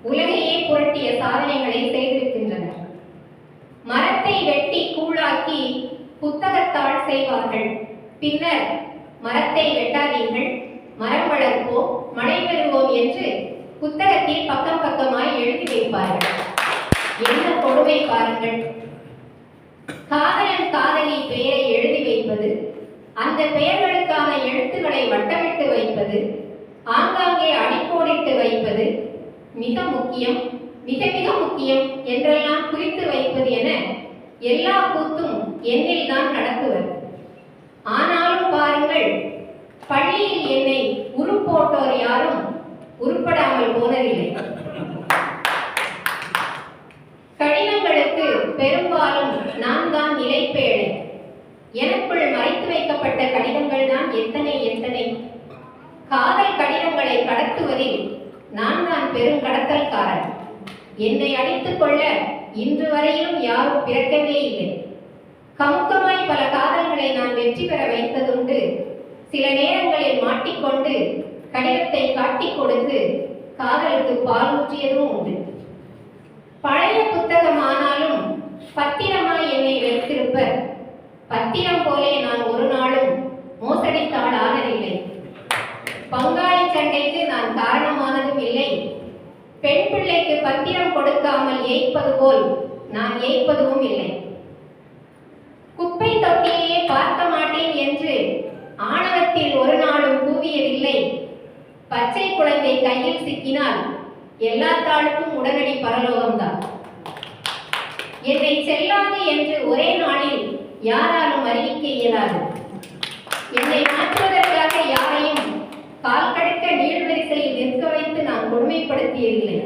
உலகையே புரட்டிய சாதனைகளை செய்திருக்கின்றனர். மரத்தை வெட்டி கூழாக்கி புத்தகத்தாள் செய்வார்கள். பின்னர் மரத்தை வெட்டாதீர்கள், மரம் வளர்ப்போம், மழை பெறுவோம் என்று புத்தகத்தில் பக்கம் பக்கமாய் எழுதி வைப்பார்கள். என்ன கொடுமை பாருங்கள்! காதலன் காதலி பெயரை எழுதி வைப்பது, அந்த பெயர்களுக்கான எழுத்துக்களை வட்டமிட்டு வைப்பது, ஆங்காங்கே அடிக்கோடிட்டு வைப்பது, மிக முக்கியம், மிக மிக முக்கியம் என்றெல்லாம் குறித்து வைப்பது என எல்லா கூத்தும் என்னில் தான் நடத்துவது. ஆனாலும் பாருங்கள், பள்ளியில் என்னை உருப்போட்டோர் யாரும் உருப்படாமல் போனதில்லை. கடிதங்களுக்கு பெரும்பாலும் நான் தான் நிலைப்பேழை. எனக்குள் மறைத்து வைக்கப்பட்ட கடிதங்கள் தான் எத்தனை எத்தனை. காதல் கடிதங்களை கடத்துவதில் நான் தான் பெரும் கடத்தல்காரன். என்னை அடித்துக் கொள்ள இன்று வரையிலும் யாரும் பிறக்கவே இல்லை. கமுக்கமாய் பல காதல்களை நான் வெற்றி பெற வைத்ததுண்டு. சில நேரங்களில் மாட்டிக்கொண்டு கடிதத்தை காட்டிக் கொடுத்து காதலுக்கு பால் ஊற்றியதும் உண்டு. பழைய புத்தகம் ஆனாலும் பத்திரமாய் என்னை வைத்திருப்பர். பத்திரம் போலே நான் ஒரு நாளும் மோசடித்தாள் ஆனதில்லை. பங்காளி சண்டைக்கு நான் காரணமானதும் இல்லை. பெண் பிள்ளைக்கு பத்திரம் கொடுக்காமல் ஏய்ப்பது போல் நான் ஏய்ப்பதும் இல்லை. குப்பை தொட்டியையே பார்க்க மாட்டேன் என்று ஆணவத்தில் ஒரு நாளும் கூவியதில்லை. பச்சை குழந்தை கையில் சிக்கினால் எல்லா தாளுக்கும் உடனடி பரலோகம்தான். என்னை செல்லாது என்று ஒரே நாளில் யாராலும் அறிவிக்க இயலாது. என்னை மாற்றுவதற்காக யாரையும் கால் கடுக்க நீள்வரிசையில் நிற்க வைத்து நான் கொடுமைப்படுத்தியதில்லை.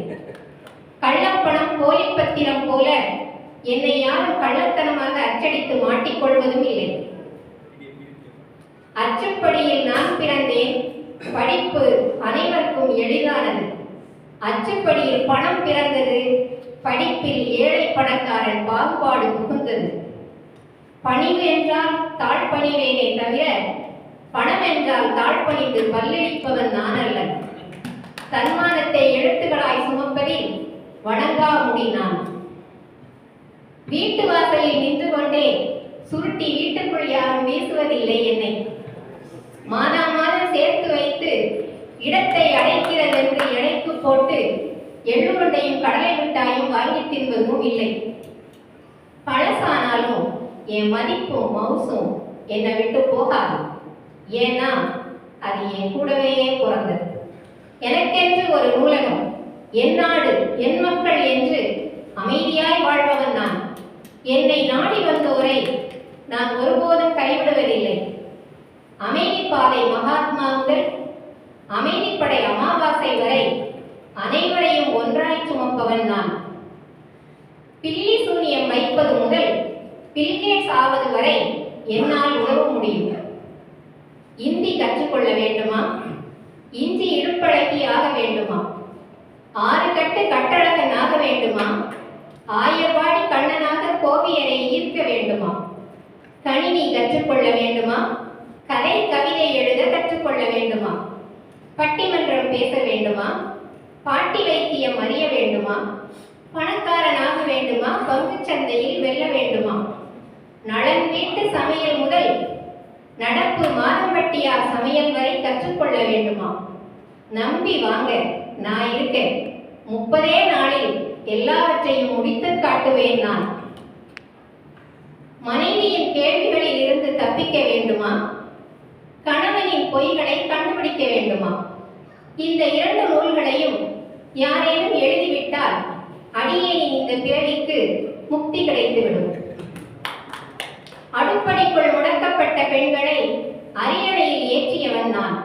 கள்ளப்பணம் போலி பத்திரம் போல என்னை யாரும் கள்ளத்தனமாக அச்சடித்து மாட்டிக்கொள்வதும் இல்லை. அச்சுப்படியில் நான் பிறந்தேன். படிப்பு அனைவருக்கும் எளிதானது. அச்சுப்படியில் பணம் பிறந்தது. படிப்பில் ஏழை பணக்காரன் பாகுபாடு புகுந்தது. பணிவு என்றால் தாழ்பணிவேனே தவிர பணம் என்றால் தாழ்பணிந்து பல்லளிப்பவன் நான் அல்ல. தன்மானத்தை எழுத்துக்களாய் சுமப்பதில் வணங்கா முடி நான். வீட்டு வாசலில் நின்று கொண்டே சுருட்டி வீட்டுக்குள் யாரும் வீசுவதில்லை என்னை. மாதா மாதம் சேர்த்து வைத்து இடத்தை அடைக்கிறது என்று எடைக்கு போட்டு எள்ளுருண்டையும் கடலை மிட்டாயும் வாங்கி தின்பதும் இல்லை. பழசானாலும் என் மதிப்பும் மவுசும் என்னை விட்டு போகாது. ஏன்னா அது என் கூடவே பிறந்தது. எனக்கென்று ஒரு நூலகம், என் நாடு, என் மக்கள் என்று அமைதியாய் வாழ்பவன் நான். என்னை நாடி வந்தோரை நான் ஒருபோதும் கைவிடுவதில்லை. அமைதி பாதை மகாத்மா முதல் அமைதிப்படை அமாவாசை வரை அனைவரையும் ஒன்றாய் சுமப்பவன் நான். பில்லி சூனியம் வைப்பது முதல் பில்கேட்ஸ் ஆவது வரை என்னால் உதவ முடியும். இந்தி கற்றுக்கொள்ள வேண்டுமா? இஞ்சி இடுப்பழகி ஆக வேண்டுமா? 6 கட்டு கட்டழகன் ஆக வேண்டுமா? ஆயர்வாடி கண்ணனாக கோவியரை ஈர்க்க வேண்டுமா? கணினி கற்றுக்கொள்ள வேண்டுமா? கதை கவிதை எழுத கற்றுக்கொள்ள வேண்டுமா? பட்டிமன்றம் பேச வேண்டுமா? பாட்டி வைத்தியம் அறிய வேண்டுமா? பணக்காரனாக வேண்டுமா? பங்குச் சந்தையில் வெல்ல வேண்டுமா? நலன் வீட்டு சமையல் முதல் நடப்பு மாதம்பட்டியார் சமையல் வரை கற்றுக்கொள்ள வேண்டுமா? நம்பி வாங்க, நான் இருக்கேன். 30 நாளில் எல்லாவற்றையும் முடித்து காட்டுவேன் நான். மனைவியின் கேள்விகளில் இருந்து தப்பிக்க வேண்டுமா? கணவனின் பொய்களை கண்டுபிடிக்க வேண்டுமா? இந்த 2 நூல்களையும் யாரேனும் எழுதிவிட்டால் அடியேனின் இந்த பிறவிக்கு முக்தி கிடைத்துவிடும். அடுப்படிக்குள் முடக்கப்பட்ட பெண்களை அரியணையில் ஏற்றியவன் நான்.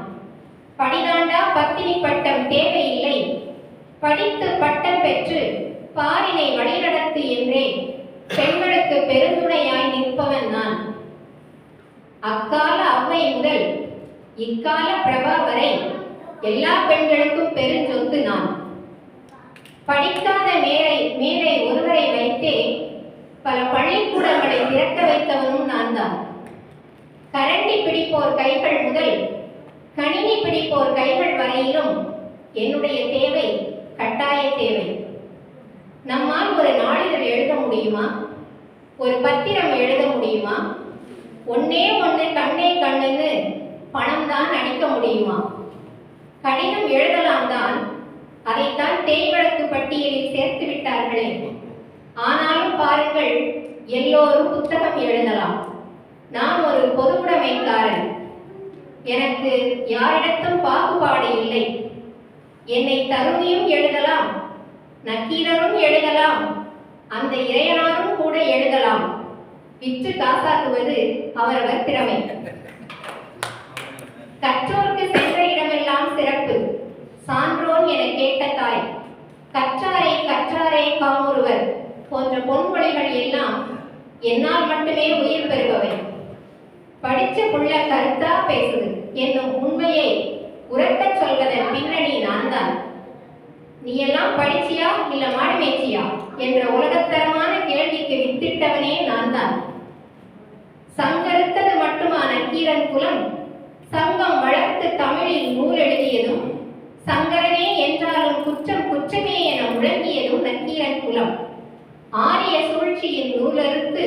படிதாண்டா பத்தினி பட்டம் தேவையில்லை, படித்து பட்டம் பெற்று பாரினை வழிநடத்து என்றே பெண்களுக்கு பெருந்துணையாய் நிற்பவன் நான். அக்கால அவ்வை முதல் இக்கால பிரபா வரை எல்லா பெண்களுக்கும் பெருஞ்சொத்து நான். படிக்காத மேடை ஒருவரை வைத்தே பல பள்ளிக்கூடங்களை திறக்க வைத்தவனும் நான் தான். கரண்டி பிடிப்போர் கைகள் முதல் கணினி பிடிப்போர் கைகள் வரையிலும் என்னுடைய தேவை கட்டாய தேவை. நம்மால் ஒரு நாளிதழ் எழுத முடியுமா? ஒரு பத்திரம் எழுத முடியுமா? ஒன்னே ஒன்று கண்ணே கண்ணுன்னு பணம் தான் அடிக்க முடியுமா? கடிதம் எழுதலாம் தான், அதைத்தான் தேய்வழக்கு பட்டியலில் சேர்த்து விட்டார்களே. ஆனாலும் பாருங்கள், எல்லோரும் புத்தகம் எழுதலாம். நான் ஒரு பொதுவுடைமைக்காரன், எனக்கு யாரிடத்தும் பாகுபாடு இல்லை. என்னை தருணியும் எழுதலாம், நக்கீரரும் எழுதலாம், அந்த இறையனாரும் கூட எழுதலாம். விற்று காசாக்குவது அவரவர் திறமை. கற்றோர்க்கு சென்ற இடமெல்லாம் சிறப்பு, சான்றோன் என கேட்ட தாய், கற்றாரை கற்றாரே காமுறுவர் போன்ற பொன்மொழிகள் எல்லாம் என்னால் மட்டுமே உயிர் பெறுபவை. படிச்ச புள்ள கருத்தா பேசுது என்னும் உண்மையை உரக்கச் சொல்வதன் பின்னணி நான் தான். நீ எல்லாம் படிச்சியா இல்ல மாடு மேய்ச்சியா என்ற உலகத்தரமான கேள்விக்கு வித்திட்டவனே நான் தான். சங்கருத்தது மட்டுமா நக்கீரன் குலம்? சங்கம் வளர்த்து தமிழில் நூல் எழுதியதும், சங்கரனே என்றாலும் குற்றம் குற்றமே என முழங்கியதும் நக்கீரன் குலம். ஆரிய சூழ்ச்சியின் நூலறுத்து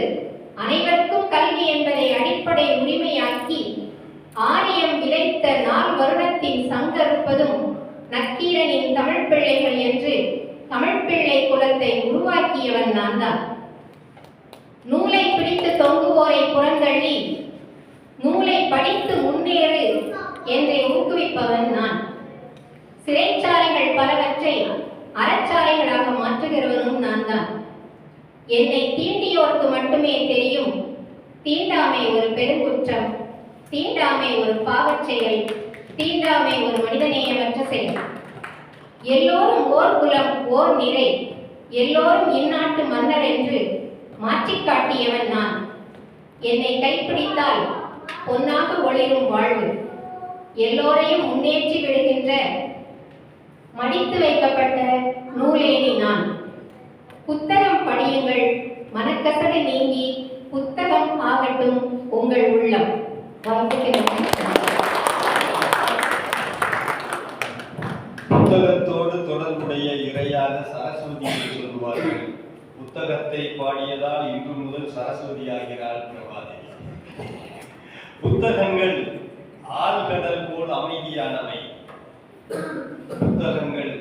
அனைவருக்கும் கல்வி என்பதை அடிப்படை உரிமையாக்கி ஆரியம் விதைத்த 4 வருடத்தின் சங்கருப்பதும் நக்கீரனின் தமிழ் பிள்ளைகள் என்று தமிழ் பிள்ளை குலத்தை உருவாக்கியவன் நான் தான். நூலை பிடித்து தொங்குவோரை புறந்தள்ளி நூலை படித்து முன்னேறு என்றே ஊக்குவிப்பவன் நான். சிறைச்சாலைகள் பலவற்றை அறச்சாலைகளாக மாற்றுகிறவனும் நான் தான். என்னை தீண்டியோருக்கு மட்டுமே தெரியும், தீண்டாமை ஒரு பெருங்குற்றம், தீண்டாமை ஒரு பாவச் செயல், தீண்டாமை ஒரு மனிதநேயமற்ற செயல். எல்லோரும் ஓர் குலம் ஓர் நிறை, எல்லோரும் இந்நாட்டு மன்னர் என்று மாற்றிக் காட்டியவன் நான். என்னை கைப்பிடித்தால் பொன்னாக ஒளிரும் வாழ்வு, எல்லோரையும் முன்னேற்றி விடுகின்ற மடித்து வைக்கப்பட்ட நூலேணி நான். புத்தகம் படியுங்கள், மனக்கசடு நீங்கி புத்தகம் ஆகட்டும் உங்கள் உள்ளம். புத்தகத்தோடு தொடர்புடைய இறையாக சரஸ்வதியை சொல்வார்கள். புத்தகத்தை பாடியதால் இன்று முதல் சரஸ்வதி ஆகிறாள் பிரபாதேவி. புத்தகங்கள் ஆழ்கடல் போல் அமைதியானவை. புத்தகங்கள்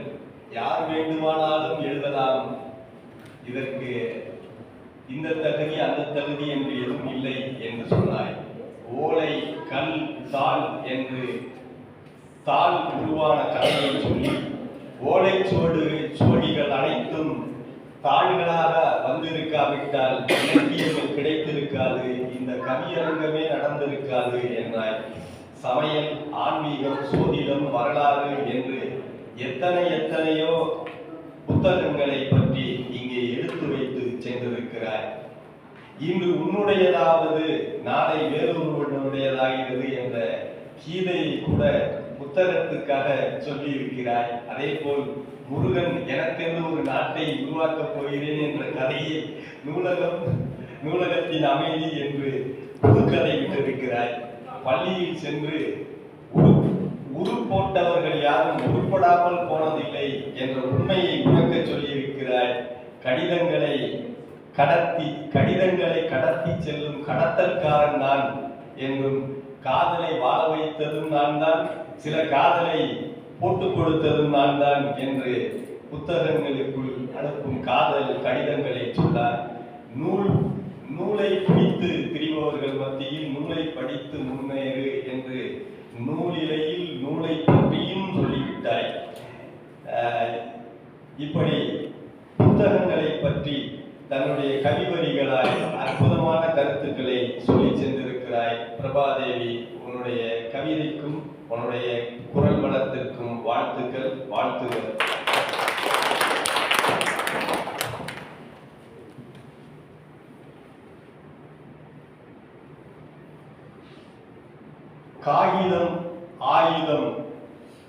யார் வேண்டுமானாலும் எழுதலாம். இதற்கு இந்த தகுதி அந்த தகுதி என்று எதுவும் இல்லை என்று சொன்னாய். ஓலை கல் தாள் என்று தாள் உருவான கதையை சொல்லி ஓலைச்சோடு சோடிகள் அனைத்தும் தாள்களாக வந்திருக்காவிட்டால் இலக்கியங்கள் கிடைத்திருக்காது, இந்த கவியரங்கமே நடந்திருக்காது என்றாய். சமையல், ஆன்மீகம், சோதிடம், வரலாறு என்று எத்தனையோ புத்தகங்களை பற்றி இங்கே எடுத்து வைத்து சென்றிருக்கிறாய். இன்று உன்னுடையதாவது நாளை வேறொருவனுடையதாகிறது என்ற கீதையை கூட புத்தகத்துக்காக சொல்லி இருக்கிறாய். அதே போல் முருகன் எனக்கென்று ஒரு நாட்டை உருவாக்கப் போகிறேன் என்ற கதையை நூலகத்தின் அமைதி என்று புதுக்கதை விட்டிருக்கிறாய். பள்ளியில் சென்று உரு போட்டவர்கள் யாரும் உருப்படாமல் போனதில்லை என்ற உண்மையை உணக்க சொல்லியிருக்கிறாய். கடிதங்களை கடத்தி செல்லும் கடத்தல்காரன் நான் என்றும், காதலை வாழ வைத்ததும் நான் தான், சில காதலை போட்டுக் கொடுத்ததும் நான் தான் என்று புத்தகங்களுக்குள் அனுப்பும் காதல் கடிதங்களை சொன்னார். நூலை பிடித்து திரிபவர்கள் மத்தியில் நூலை படித்து முன்னேறு என்று நூலிலையில் நூலை பற்றியும் சொல்லிவிட்டாய். இப்படி புத்தகங்களை பற்றி தன்னுடைய கவிவரிகளாய் அற்புதமான கருத்துக்களை சொல்லி சென்றிருக்கிறாய். பிரபாதேவி, உன்னுடைய கவிதைக்கும் உன்னுடைய குரல் வளத்திற்கும் வாழ்த்துக்கள். காகிதம் ஆயுதம்,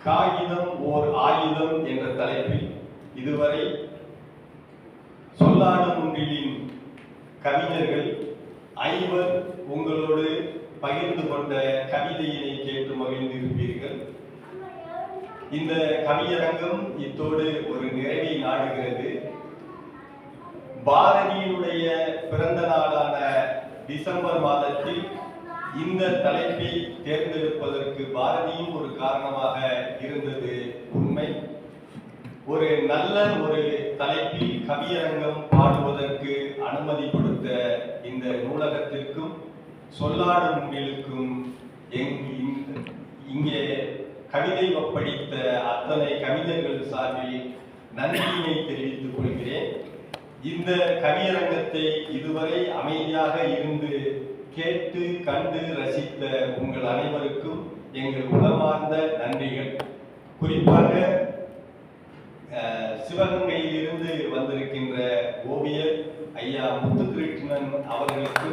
காகிதம் ஓர் ஆயுதம் என்ற தலைப்பில் இதுவரை சொல்லாடும் ஒன்றிலின் கவிஞர்கள் 5 உங்களோடு பகிர்ந்து கொண்ட கவிதையினை கேட்டு மகிழ்ந்திருப்பீர்கள். இந்த கவியரங்கம் இத்தோடு ஒரு நிறைவை நாடுகிறது. பாரதியினுடைய பிறந்த நாளான டிசம்பர் மாதத்தில் இந்த தலைப்பை தேர்ந்தெடுப்பதற்கு பாரதியும் ஒரு காரணமாக இருந்தது உண்மை. ஒரு நல்ல ஒரு தலைப்பில் கவியரங்கம் பாடுவதற்கு அனுமதி கொடுத்த இந்த நூலகத்திற்கும் சொல்லாடும் நூலிலுக்கும் இங்கே கவிதை படித்த அத்தனை கவிஞர்கள் சார்பில் நன்றியினை தெரிவித்துக் கொள்கிறேன். இந்த கவியரங்கத்தை இதுவரை அமைதியாக இருந்து கேட்டு கண்டு ரசித்த உங்கள் அனைவருக்கும் எங்கள் உளமார்ந்த நன்றிகள். குறிப்பாக சிவகங்கையிலிருந்து வந்திருக்கின்ற ஓவியர் ஐயா முத்துகிருஷ்ணன் அவர்களுக்கு